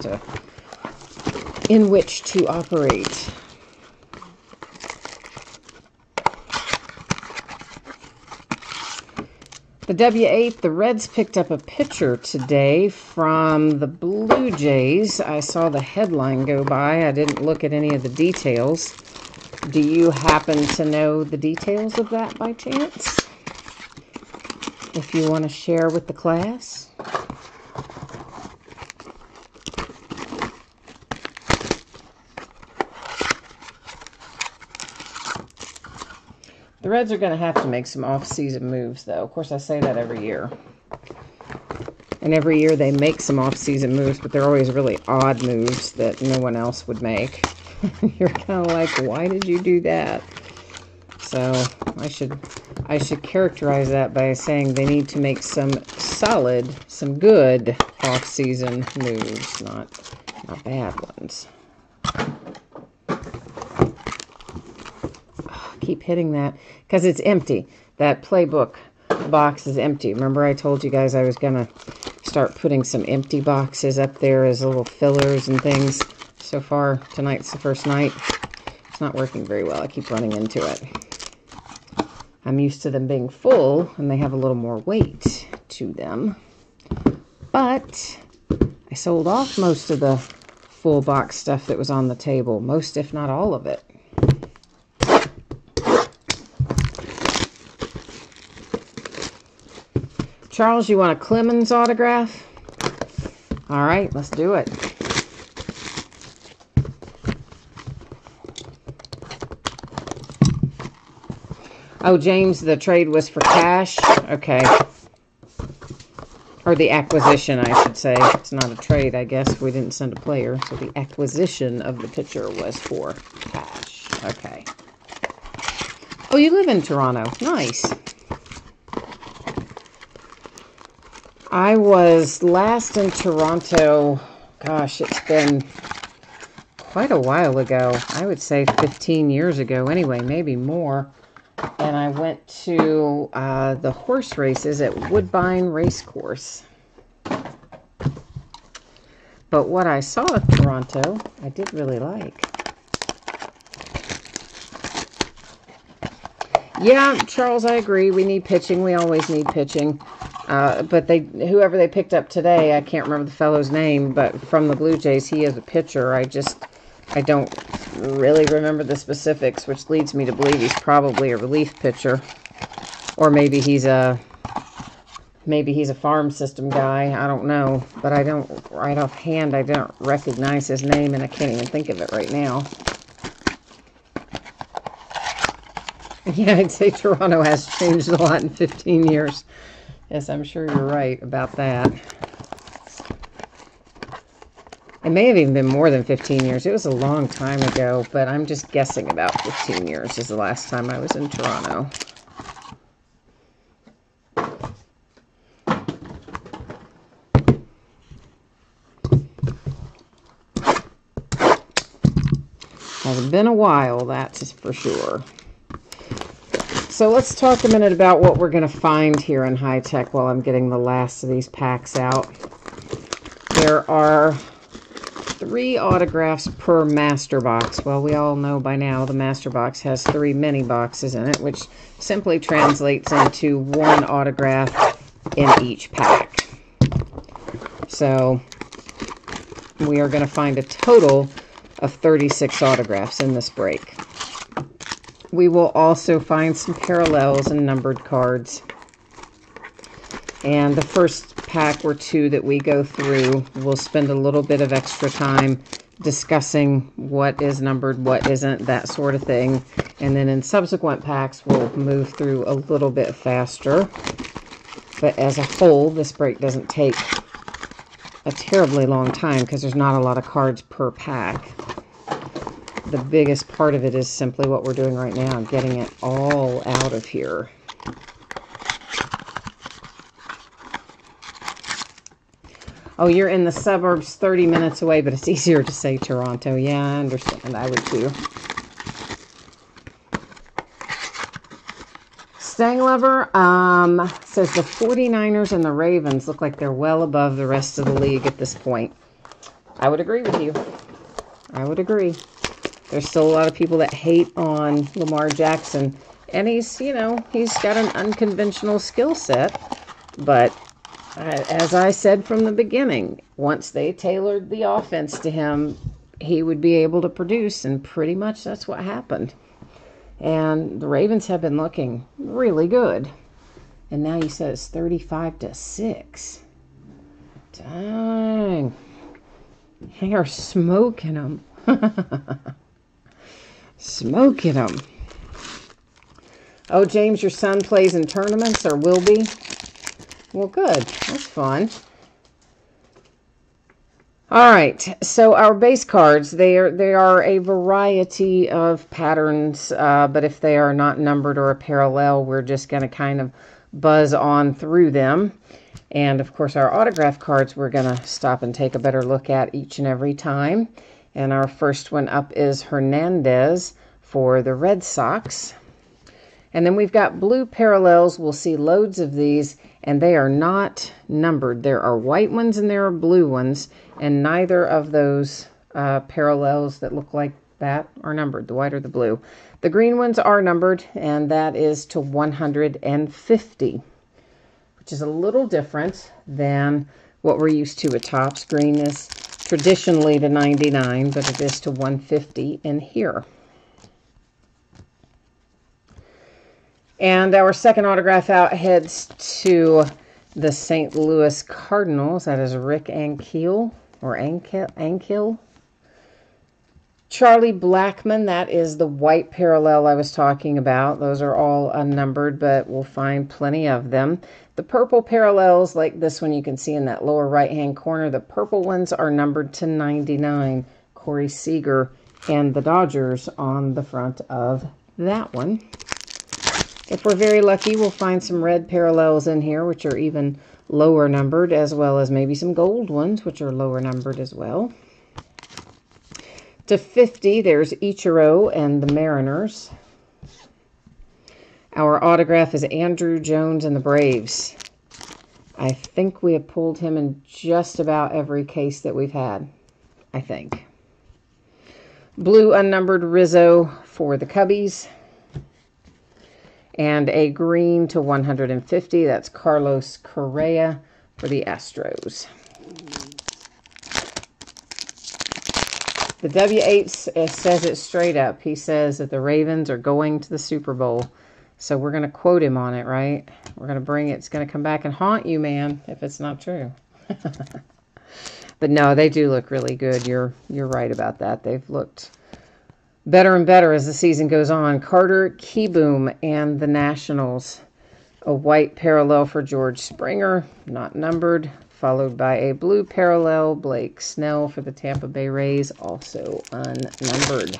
in which to operate. The W8, the Reds picked up a pitcher today from the Blue Jays. I saw the headline go by. I didn't look at any of the details. Do you happen to know the details of that by chance? If you want to share with the class. The Reds are going to have to make some off-season moves, though. Of course, I say that every year. And every year they make some off-season moves, but they're always really odd moves that no one else would make. You're kind of like, why did you do that? So I should characterize that by saying they need to make some solid, some good off-season moves, not bad ones. Keep hitting that because it's empty. That playbook box is empty. Remember I told you guys I was going to start putting some empty boxes up there as little fillers and things. So far, tonight's the first night. It's not working very well. I keep running into it. I'm used to them being full and they have a little more weight to them. But I sold off most of the full box stuff that was on the table. Most, if not all of it. Charles, you want a Clemens autograph? All right, let's do it. Oh, James, the trade was for cash? Okay. Or the acquisition, I should say. It's not a trade, I guess. We didn't send a player. So the acquisition of the pitcher was for cash. Okay. Oh, you live in Toronto. Nice. I was last in Toronto, gosh, it's been quite a while ago. I would say 15 years ago anyway, maybe more. And I went to the horse races at Woodbine Racecourse. But what I saw at Toronto, I did really like. Yeah, Charles, I agree. We need pitching. We always need pitching. But whoever they picked up today, I can't remember the fellow's name, but from the Blue Jays, he is a pitcher. I don't really remember the specifics, which leads me to believe he's probably a relief pitcher. Or maybe he's a farm system guy. I don't know. But right offhand, I don't recognize his name, and I can't even think of it right now. Yeah, I'd say Toronto has changed a lot in 15 years. Yes, I'm sure you're right about that. It may have even been more than 15 years. It was a long time ago, but I'm just guessing about 15 years is the last time I was in Toronto. Hasn't been a while, that's for sure. So let's talk a minute about what we're going to find here in high tech while I'm getting the last of these packs out. There are 3 autographs per master box. Well, we all know by now the master box has 3 mini boxes in it, which simply translates into 1 autograph in each pack. So we are going to find a total of 36 autographs in this break. We will also find some parallels and numbered cards. And the first pack or 2 that we go through, we'll spend a little bit of extra time discussing what is numbered, what isn't, that sort of thing. And then in subsequent packs, we'll move through a little bit faster. But as a whole, this break doesn't take a terribly long time because there's not a lot of cards per pack. The biggest part of it is simply what we're doing right now, getting it all out of here. Oh, you're in the suburbs 30 minutes away, but it's easier to say Toronto. Yeah, I understand. I would too. Stang Lover says the 49ers and the Ravens look like they're well above the rest of the league at this point. I would agree with you. I would agree. There's still a lot of people that hate on Lamar Jackson. And he's got an unconventional skill set. But as I said from the beginning, once they tailored the offense to him, he would be able to produce. And pretty much that's what happened. And the Ravens have been looking really good. And now he says 35-6. Dang. They are smoking them. Smoking them. Oh, James, your son plays in tournaments or will be? Well, good. That's fun. All right. So our base cards, they are a variety of patterns, but if they are not numbered or a parallel, we're just going to kind of buzz on through them. And, of course, our autograph cards we're going to stop and take a better look at each and every time. And our first one up is Hernandez for the Red Sox. And then we've got blue parallels. We'll see loads of these, and they are not numbered. There are white ones and there are blue ones, and neither of those parallels that look like that are numbered, the white or the blue. The green ones are numbered, and that is to 150, which is a little different than what we're used to at Topps. Green is traditionally to 99, but it is to 150 in here. And our second autograph out heads to the St. Louis Cardinals. That is Rick Ankiel, or Ankiel. Charlie Blackmon, that is the white parallel I was talking about. Those are all unnumbered, but we'll find plenty of them. The purple parallels, like this one you can see in that lower right-hand corner, the purple ones are numbered to 99. Corey Seager and the Dodgers on the front of that one. If we're very lucky, we'll find some red parallels in here, which are even lower numbered, as well as maybe some gold ones, which are lower numbered as well. To 50, there's Ichiro and the Mariners. Our autograph is Andrew Jones and the Braves. I think we have pulled him in just about every case that we've had, I think. Blue unnumbered Rizzo for the Cubbies. And a green to 150, that's Carlos Correa for the Astros. The W8 says it straight up. He says that the Ravens are going to the Super Bowl. So we're going to quote him on it, right? We're going to bring it. It's going to come back and haunt you, man, if it's not true. But no, they do look really good. You're right about that. They've looked better and better as the season goes on. Carter Kieboom and the Nationals. A white parallel for George Springer, not numbered, followed by a blue parallel, Blake Snell for the Tampa Bay Rays, also unnumbered.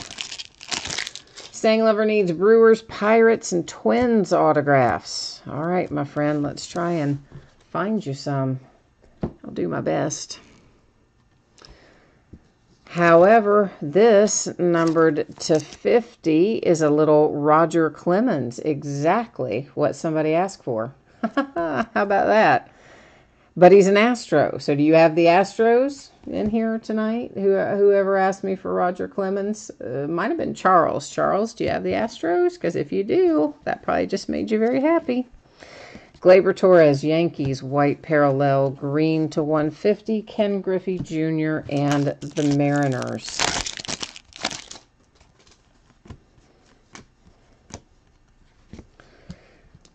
Staying Lover needs Brewers, Pirates, and Twins autographs. All right, my friend, let's try and find you some. I'll do my best. However, this numbered to 50 is a little Roger Clemens, exactly what somebody asked for. How about that? But he's an Astro. So do you have the Astros in here tonight? Whoever asked me for Roger Clemens, might have been Charles. Charles, do you have the Astros? Because if you do, that probably just made you very happy. Gleyber Torres, Yankees, white parallel, green to 150, Ken Griffey Jr. and the Mariners.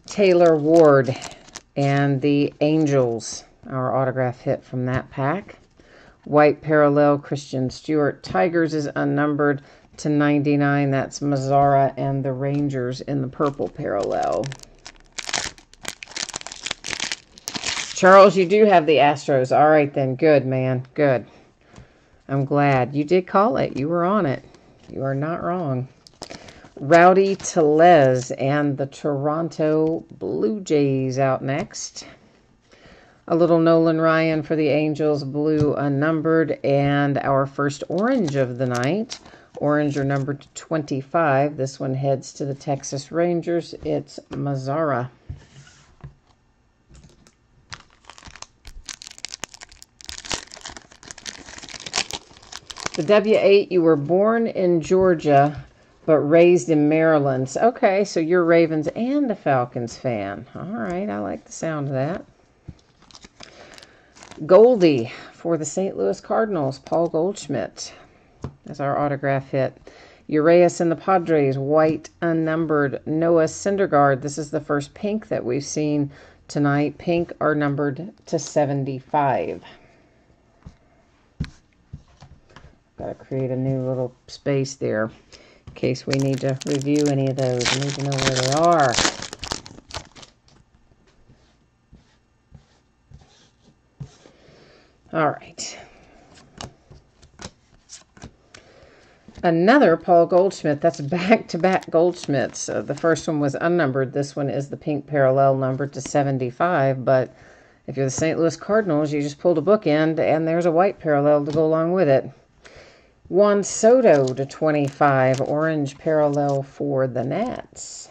Taylor Ward and the Angels, our autograph hit from that pack. White parallel, Christian Stewart. Tigers is unnumbered to 99. That's Mazzara and the Rangers in the purple parallel. Charles, you do have the Astros. All right, then. Good, man. Good. I'm glad. You did call it. You were on it. You are not wrong. Rowdy Tellez and the Toronto Blue Jays out next. A little Nolan Ryan for the Angels, blue unnumbered. And our first orange of the night. Orange are numbered to 25. This one heads to the Texas Rangers. It's Mazzara. The W8, you were born in Georgia, but raised in Maryland. Okay, so you're Ravens and a Falcons fan. All right, I like the sound of that. Goldie for the St. Louis Cardinals, Paul Goldschmidt. That's our autograph hit. Urias and the Padres, white unnumbered. Noah Syndergaard, this is the first pink that we've seen tonight. Pink are numbered to 75. Got to create a new little space there in case we need to review any of those. I need to know where they are. All right. Another Paul Goldschmidt. That's back-to-back Goldschmidts. The first one was unnumbered. This one is the pink parallel numbered to 75. But if you're the St. Louis Cardinals, you just pulled a bookend, and there's a white parallel to go along with it. Juan Soto to 25, orange parallel for the Nats.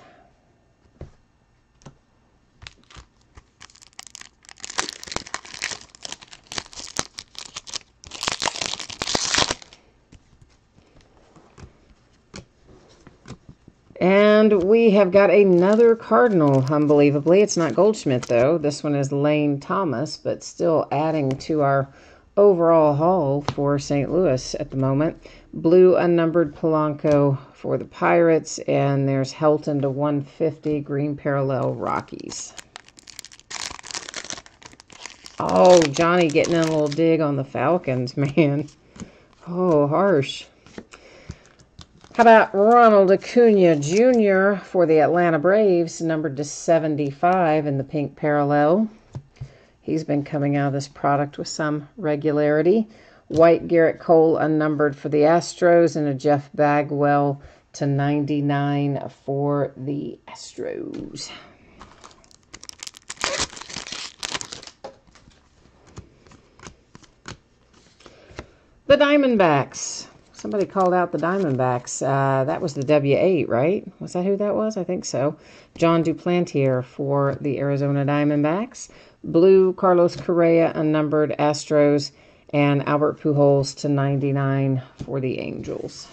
And we have got another Cardinal, unbelievably. It's not Goldschmidt, though. This one is Lane Thomas, but still adding to our overall haul for St. Louis at the moment. Blue unnumbered Polanco for the Pirates, and there's Helton to 150, green parallel Rockies. Oh, Johnny getting in a little dig on the Falcons, man. Oh, harsh. How about Ronald Acuna Jr. for the Atlanta Braves, numbered to 75 in the pink parallel. He's been coming out of this product with some regularity. White Garrett Cole unnumbered for the Astros, and a Jeff Bagwell to 99 for the Astros. The Diamondbacks. Somebody called out the Diamondbacks. That was the W8, right? Was that who that was? I think so. John Duplantier for the Arizona Diamondbacks. Blue, Carlos Correa, unnumbered Astros. And Albert Pujols to 99 for the Angels.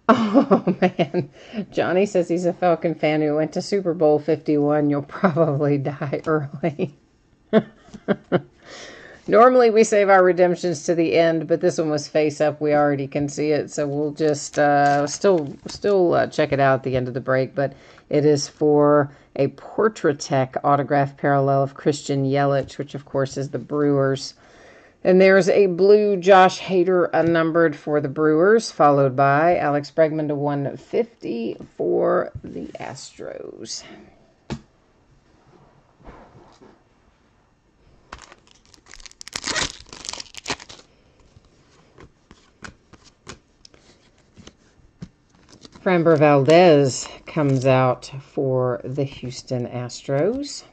Oh, man. Johnny says he's a Falcon fan who went to Super Bowl 51. You'll probably die early. Normally, we save our redemptions to the end, but this one was face up. We already can see it, so we'll just still check it out at the end of the break. But it is for a Portrait autograph parallel of Christian Yelich, which, of course, is the Brewers. And there's a blue Josh Hader unnumbered for the Brewers, followed by Alex Bregman to 150 for the Astros. Framber Valdez comes out for the Houston Astros.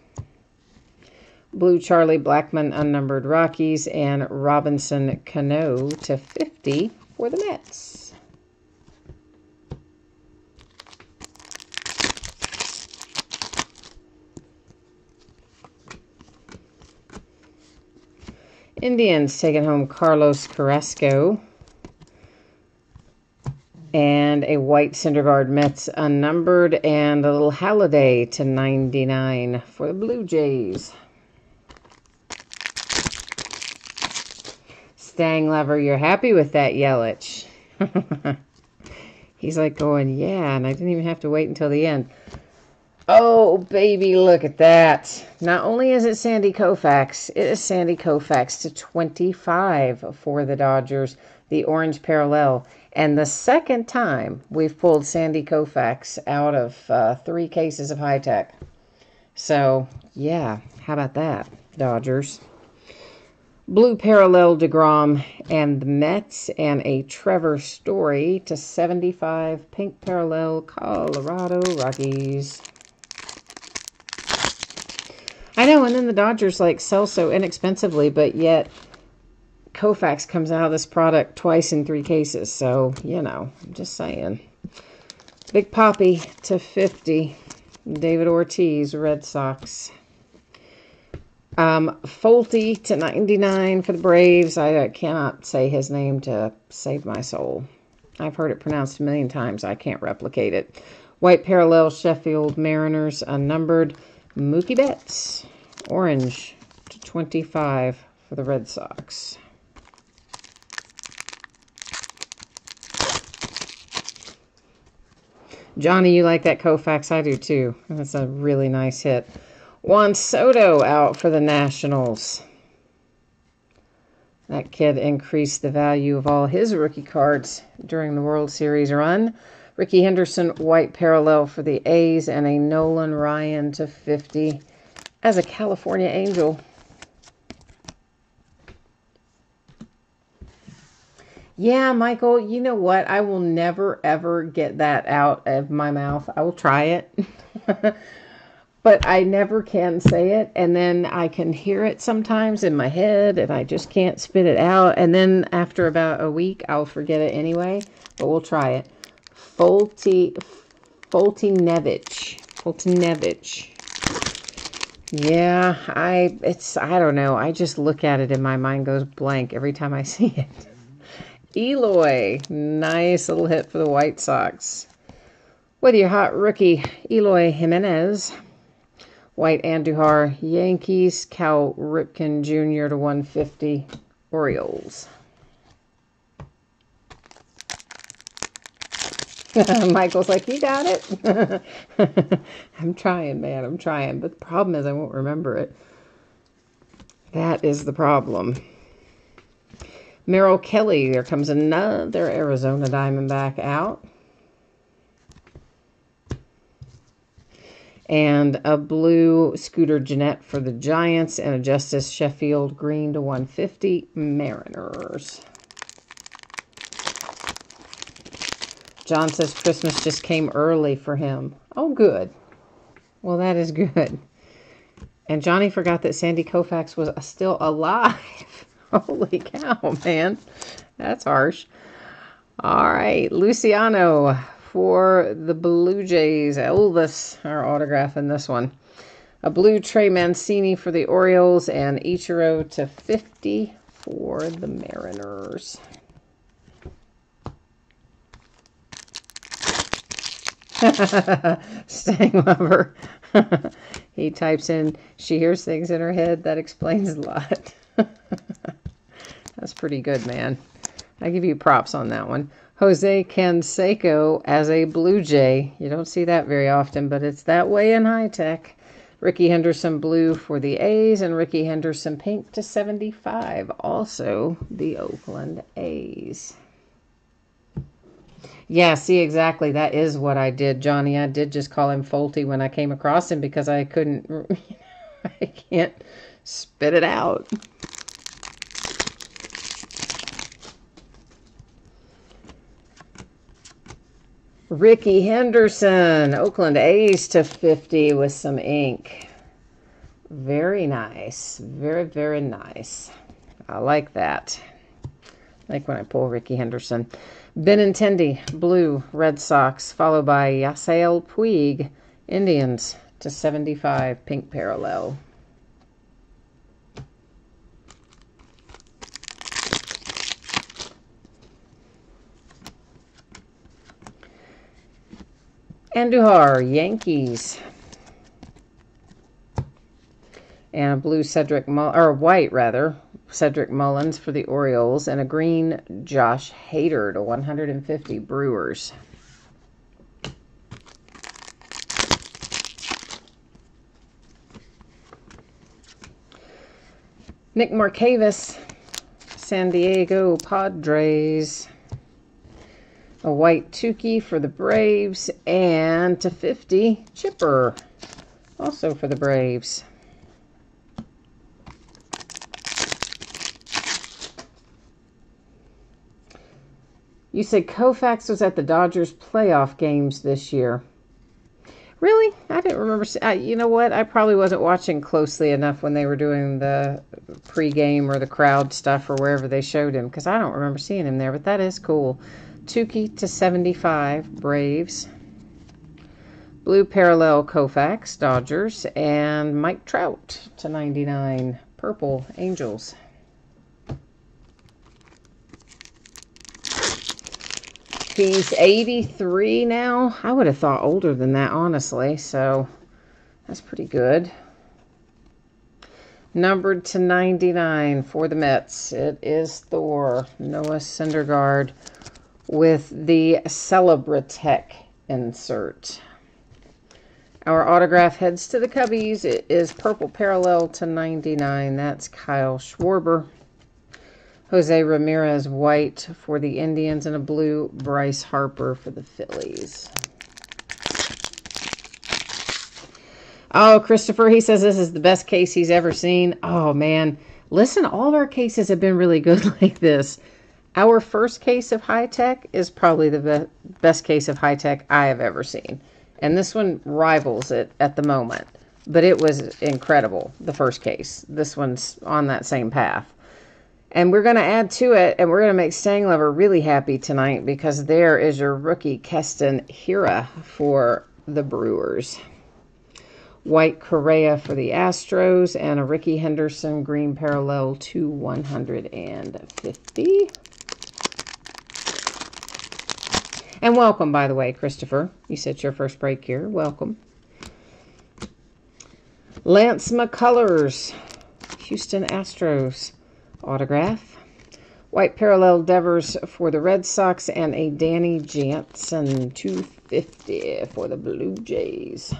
Blue Charlie Blackmon unnumbered Rockies, and Robinson Cano to 50 for the Mets. Indians taking home Carlos Carrasco. And a white Syndergaard Mets unnumbered, and a little Halladay to 99 for the Blue Jays. Stang Lover, you're happy with that Yelich. He's like going, yeah, and I didn't even have to wait until the end. Oh, baby, look at that. Not only is it Sandy Koufax, it is Sandy Koufax to 25 for the Dodgers, the orange parallel. And the second time we've pulled Sandy Koufax out of 3 cases of high tech. So, yeah, how about that, Dodgers? Blue parallel DeGrom and the Mets, and a Trevor Story to 75. Pink parallel Colorado Rockies. I know, and then the Dodgers like sell so inexpensively, but yet Koufax comes out of this product twice in 3 cases. So, you know, I'm just saying. Big Poppy to 50. David Ortiz, Red Sox. Folty to 99 for the Braves. I cannot say his name to save my soul. I've heard it pronounced a million times. I can't replicate it. White parallel Sheffield Mariners unnumbered. Mookie Betts, orange to 25 for the Red Sox. Johnny, you like that Koufax? I do too. That's a really nice hit. Juan Soto out for the Nationals. That kid increased the value of all his rookie cards during the World Series run. Ricky Henderson, white parallel for the A's, and a Nolan Ryan to 50 as a California Angel. Yeah, Michael, you know what? I will never, ever get that out of my mouth. I will try it. But I never can say it, and then I can hear it sometimes in my head, and I just can't spit it out. And then after about a week, I'll forget it anyway, but we'll try it. Foltynewicz. Yeah, I don't know. I just look at it and my mind goes blank every time I see it. Eloy, nice little hit for the White Sox. With your hot rookie, Eloy Jimenez. White Andujar, Yankees. Cal Ripken Jr. to 150, Orioles. Michael's like, you got it? I'm trying, man. I'm trying. But the problem is I won't remember it. That is the problem. Merrill Kelly. There comes another Arizona Diamondback out. And a blue Scooter Gennett for the Giants, and a Justice Sheffield green to 150, Mariners. John says Christmas just came early for him. Oh, good. Well, that is good. And Johnny forgot that Sandy Koufax was still alive. Holy cow, man. That's harsh. All right, Luciano for the Blue Jays. Elvis, our autograph in this one. A blue Trey Mancini for the Orioles and Ichiro to 50 for the Mariners. Stang lover. He types in, she hears things in her head. That explains a lot. That's pretty good, man. I give you props on that one. Jose Canseco as a Blue Jay. You don't see that very often, but it's that way in high tech. Ricky Henderson blue for the A's and Ricky Henderson pink to 75. Also the Oakland A's. Yeah, see, exactly. That is what I did, Johnny. I did just call him Folty when I came across him because I couldn't, I can't spit it out. Ricky Henderson, Oakland A's to 50 with some ink. Very nice. Very, very nice. I like that. Like when I pull Ricky Henderson. Benintendi, blue, Red Sox, followed by Yasiel Puig, Indians to 75, pink parallel. Andujar, Yankees. And a blue white rather, Cedric Mullins for the Orioles, and a green Josh Hader to 150 Brewers. Nick Markakis, San Diego Padres. A white Tukey for the Braves, and to 50, Chipper, also for the Braves. You said Koufax was at the Dodgers playoff games this year. Really? I didn't remember. You know what? I probably wasn't watching closely enough when they were doing the pregame or the crowd stuff or wherever they showed him, because I don't remember seeing him there, but that is cool. Tukey to 75, Braves. Blue parallel Koufax, Dodgers. And Mike Trout to 99, purple Angels. He's 83 now. I would have thought older than that, honestly. So that's pretty good. Numbered to 99 for the Mets. It is Thor, Noah Syndergaard, with the Celebratech insert. Our autograph heads to the Cubbies. It is purple parallel to 99. That's Kyle Schwarber. Jose Ramirez white for the Indians, and a blue Bryce Harper for the Phillies. Oh, Christopher, he says this is the best case he's ever seen. Oh, man. Listen, all of our cases have been really good like this. Our first case of high-tech is probably the best case of high-tech I have ever seen. And this one rivals it at the moment. But it was incredible, the first case. This one's on that same path. And we're going to add to it, and we're going to make Stang Lover really happy tonight, because there is your rookie Keston Hiura for the Brewers. White Correa for the Astros, and a Ricky Henderson green parallel to 150. And welcome, by the way, Christopher. You said your first break here. Welcome. Lance McCullers, Houston Astros. Autograph. White parallel Devers for the Red Sox, and a Danny Jansen 250 for the Blue Jays.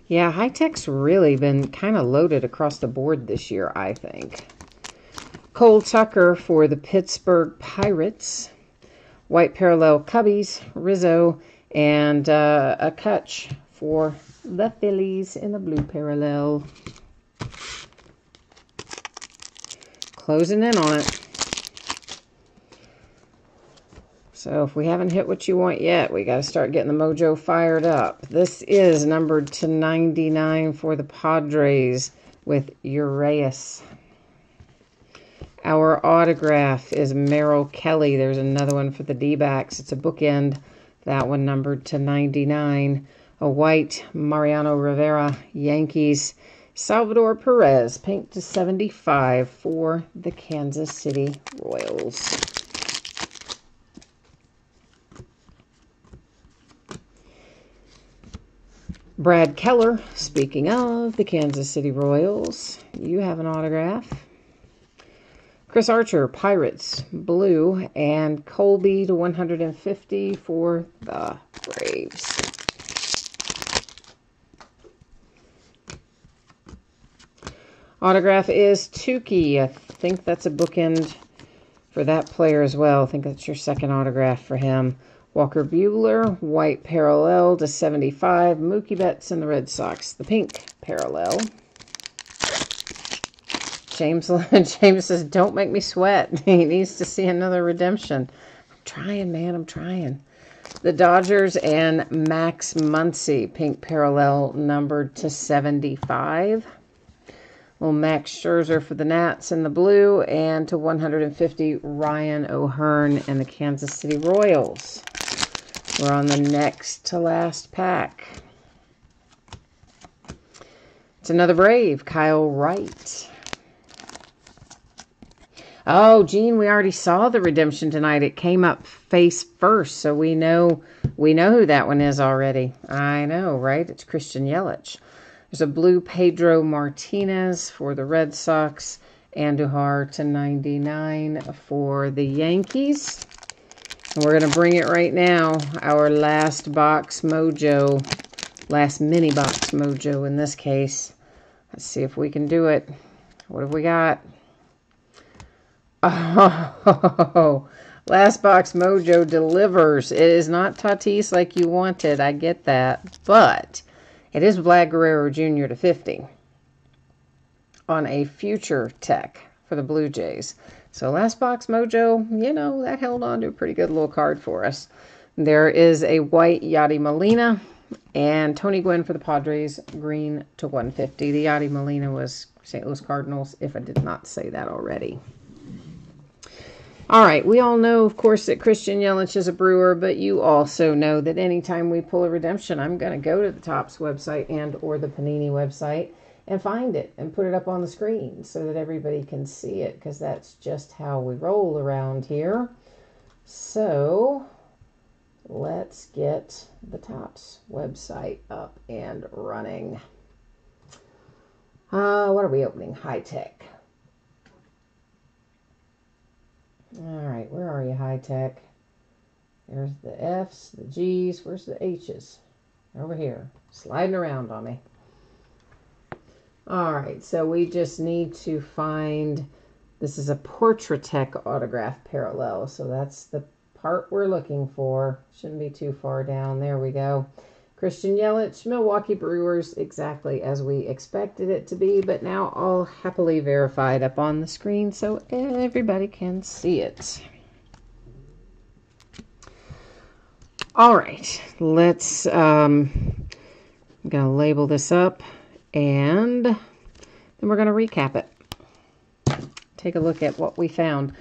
Yeah, high-tech's really been kind of loaded across the board this year, I think. Cole Tucker for the Pittsburgh Pirates. White parallel Cubbies, Rizzo, and a Kutch for the Phillies in the blue parallel. Closing in on it. So if we haven't hit what you want yet, we got to start getting the mojo fired up. This is numbered to 99 for the Padres with Urias. Our autograph is Merrill Kelly. There's another one for the D-backs. It's a bookend. That one numbered to 99. A white, Mariano Rivera, Yankees. Salvador Perez, pink to 75 for the Kansas City Royals. Brad Keller, speaking of the Kansas City Royals, you have an autograph. Chris Archer, Pirates, blue, and Colby to 150 for the Braves. Autograph is Tukey. I think that's a bookend for that player as well. I think that's your second autograph for him. Walker Buehler, white parallel to 75. Mookie Betts and the Red Sox, the pink parallel. James says, don't make me sweat. He needs to see another redemption. I'm trying, man. I'm trying. The Dodgers and Max Muncy, pink parallel, numbered to 75. Little Max Scherzer for the Nats in the blue, and to 150, Ryan O'Hearn and the Kansas City Royals. We're on the next to last pack. It's another Brave, Kyle Wright. Oh, Gene, we already saw the redemption tonight. It came up face first, so we know who that one is already. I know, right? It's Christian Yelich. There's a blue Pedro Martinez for the Red Sox. Andujar to 99 for the Yankees. And we're going to bring it right now. Our last box mojo. Last mini box mojo in this case. Let's see if we can do it. What have we got? Oh, last box mojo delivers. It is not Tatis like you wanted. I get that. But it is Vlad Guerrero Jr. to 50 on a future tech for the Blue Jays. So last box mojo, you know, that held on to a pretty good little card for us. There is a white Yadi Molina and Tony Gwynn for the Padres, green to 150. The Yadi Molina was St. Louis Cardinals, if I did not say that already. All right, we all know, of course, that Christian Yelich is a Brewer, but you also know that anytime we pull a redemption, I'm going to go to the Topps website and or the Panini website and find it and put it up on the screen so that everybody can see it, because that's just how we roll around here. So let's get the Topps website up and running. What are we opening? High Tech. All right, where are you, High Tech? There's the F's, the G's. Where's the H's? Over here, sliding around on me. All right, so we just need to find, this is a Portrait-Tech autograph parallel, so that's the part we're looking for. Shouldn't be too far down. There we go. Christian Yelich, Milwaukee Brewers, exactly as we expected it to be, but now all happily verified up on the screen so everybody can see it. All right, let's, I'm going to label this up, and then we're going to recap it. Take a look at what we found.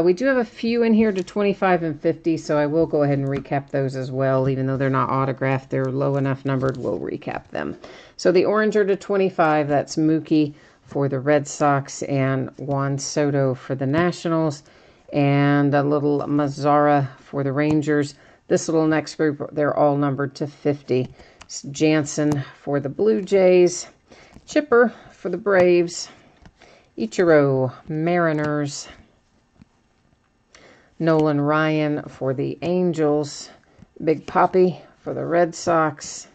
We do have a few in here to 25 and 50, so I will go ahead and recap those as well. Even though they're not autographed, they're low enough numbered, we'll recap them. So the Oranger to 25, that's Mookie for the Red Sox and Juan Soto for the Nationals, and a little Mazzara for the Rangers. This little next group, they're all numbered to 50. It's Jansen for the Blue Jays, Chipper for the Braves, Ichiro, Mariners, Nolan Ryan for the Angels, Big Papi for the Red Sox,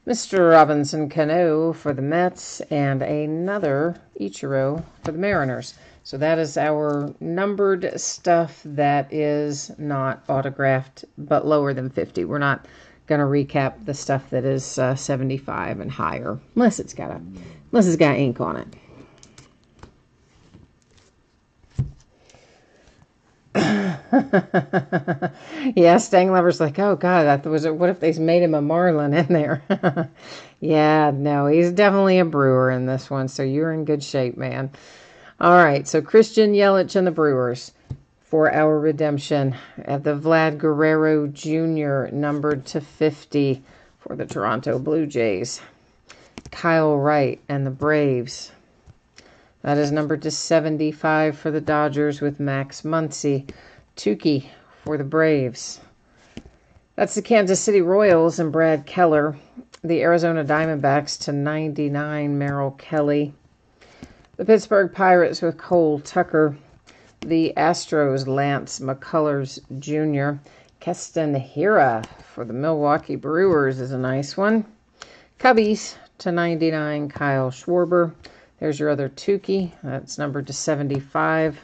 Mr. Robinson Cano for the Mets, and another Ichiro for the Mariners. So that is our numbered stuff that is not autographed, but lower than 50. We're not going to recap the stuff that is 75 and higher, unless it's got ink on it. Yeah, Stang Lover's like, oh God, what if they made him a Marlin in there? Yeah, no, he's definitely a Brewer in this one, so you're in good shape, man. All right, so Christian Yelich and the Brewers for our redemption at the Vlad Guerrero Jr. numbered to 50 for the Toronto Blue Jays. Kyle Wright and the Braves. That is numbered to 75 for the Dodgers with Max Muncy. Tukey for the Braves. That's the Kansas City Royals and Brad Keller. The Arizona Diamondbacks to 99, Merrill Kelly. The Pittsburgh Pirates with Cole Tucker. The Astros, Lance McCullers Jr. Keston Hiura for the Milwaukee Brewers is a nice one. Cubbies to 99, Kyle Schwarber. There's your other Tukey. That's numbered to 75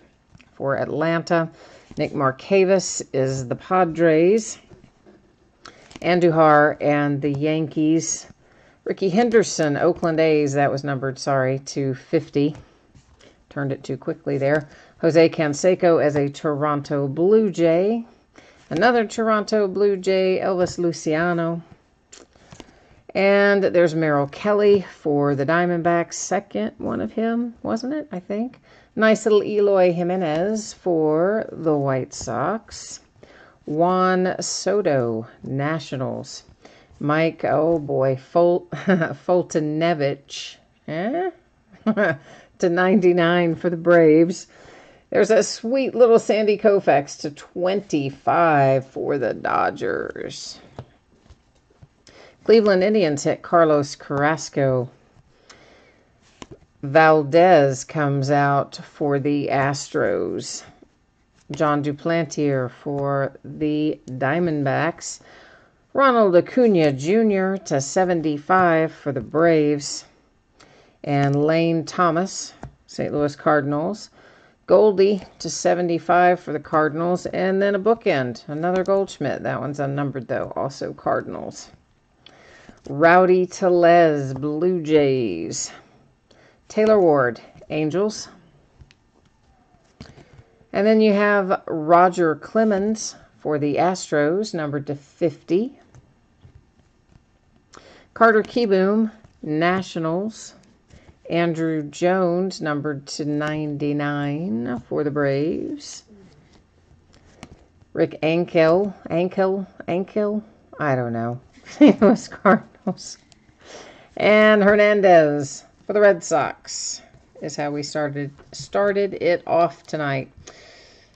for Atlanta. Nick Markakis is the Padres. Andujar and the Yankees. Ricky Henderson, Oakland A's. That was numbered, to 50. Turned it too quickly there. Jose Canseco as a Toronto Blue Jay. Another Toronto Blue Jay, Elvis Luciano. And there's Merrill Kelly for the Diamondbacks. Second one of him, wasn't it? I think. Nice little Eloy Jimenez for the White Sox. Juan Soto, Nationals. Mike, oh boy, Fultonevich. To 99 for the Braves. There's a sweet little Sandy Koufax to 25 for the Dodgers. Cleveland Indians hit Carlos Carrasco. Valdez comes out for the Astros. John Duplantier for the Diamondbacks. Ronald Acuna Jr. to 75 for the Braves. And Lane Thomas, St. Louis Cardinals. Goldie to 75 for the Cardinals. And then a bookend, another Goldschmidt. That one's unnumbered, though, also Cardinals. Rowdy Tellez, Blue Jays. Taylor Ward, Angels. And then you have Roger Clemens for the Astros, numbered to 50. Carter Kieboom, Nationals. Andrew Jones, numbered to 99 for the Braves. Rick Ankel, I don't know. St. Louis Cardinals. And Hernandez for the Red Sox is how we started it off tonight.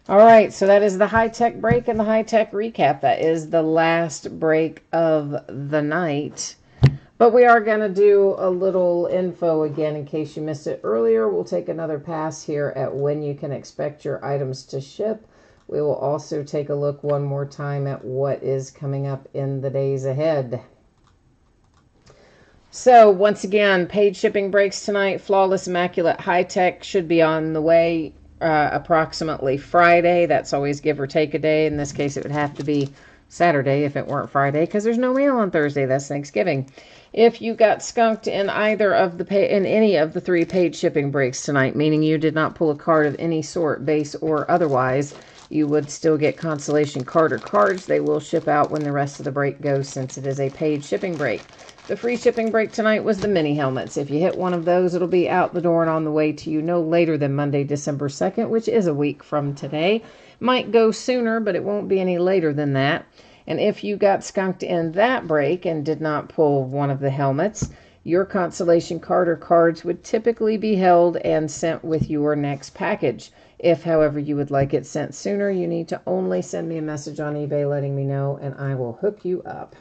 All right, so that is the high-tech break and the high-tech recap. That is the last break of the night. But we are going to do a little info again in case you missed it earlier. We'll take another pass here at when you can expect your items to ship. We will also take a look one more time at what is coming up in the days ahead. So, once again, paid shipping breaks tonight. Flawless, Immaculate, High-Tech should be on the way approximately Friday. That's always give or take a day. In this case, it would have to be Saturday if it weren't Friday, because there's no mail on Thursday. That's Thanksgiving. If you got skunked in in any of the 3 paid shipping breaks tonight, meaning you did not pull a card of any sort, base or otherwise, you would still get consolation card or cards. They will ship out when the rest of the break goes, since it is a paid shipping break. The free shipping break tonight was the mini helmets. If you hit one of those, it'll be out the door and on the way to you no later than Monday, December 2nd, which is a week from today. Might go sooner, but it won't be any later than that. And if you got skunked in that break and did not pull one of the helmets, your consolation card or cards would typically be held and sent with your next package. If, however, you would like it sent sooner, you need to only send me a message on eBay letting me know, and I will hook you up.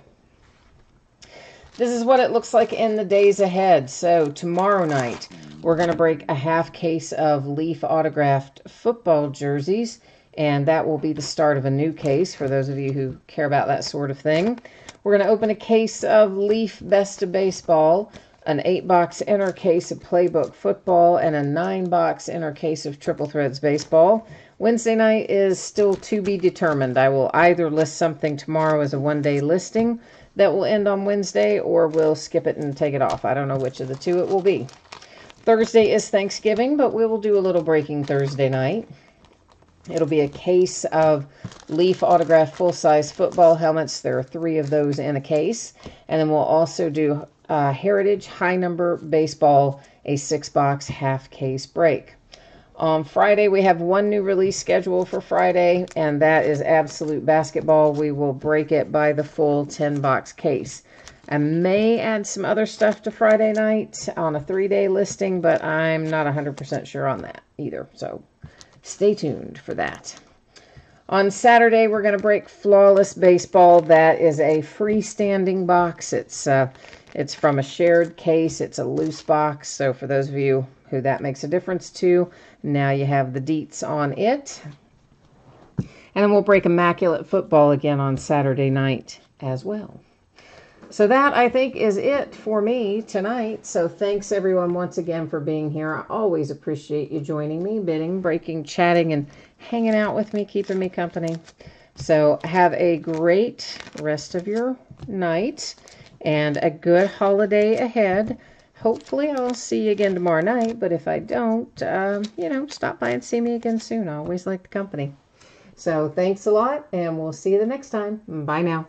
This is what it looks like in the days ahead. So tomorrow night, we're going to break a half case of Leaf autographed football jerseys, and that will be the start of a new case for those of you who care about that sort of thing. We're going to open a case of Leaf Best of Baseball, an 8-box inner case of Playbook Football, and a 9-box inner case of Triple Threads Baseball. Wednesday night is still to be determined. I will either list something tomorrow as a one-day listing that will end on Wednesday, or we'll skip it and take it off. I don't know which of the two it will be. Thursday is Thanksgiving, but we will do a little breaking Thursday night. It'll be a case of Leaf autographed full-size football helmets. There are 3 of those in a case. And then we'll also do Heritage High Number Baseball, a 6-box half case break. On Friday, we have 1 new release schedule for Friday, and that is Absolute Basketball. We will break it by the full 10-box case. I may add some other stuff to Friday night on a 3-day listing, but I'm not 100% sure on that either. So stay tuned for that. On Saturday, we're going to break Flawless Baseball. That is a freestanding box. It's from a shared case. It's a loose box. So for those of you who that makes a difference to, now you have the deets on it. And then we'll break Immaculate Football again on Saturday night as well. So that, I think, is it for me tonight. So thanks, everyone, once again for being here. I always appreciate you joining me, bidding, breaking, chatting, and hanging out with me, keeping me company. So have a great rest of your night and a good holiday ahead. Hopefully, I'll see you again tomorrow night. But if I don't, stop by and see me again soon. I always like the company. So thanks a lot, and we'll see you the next time. Bye now.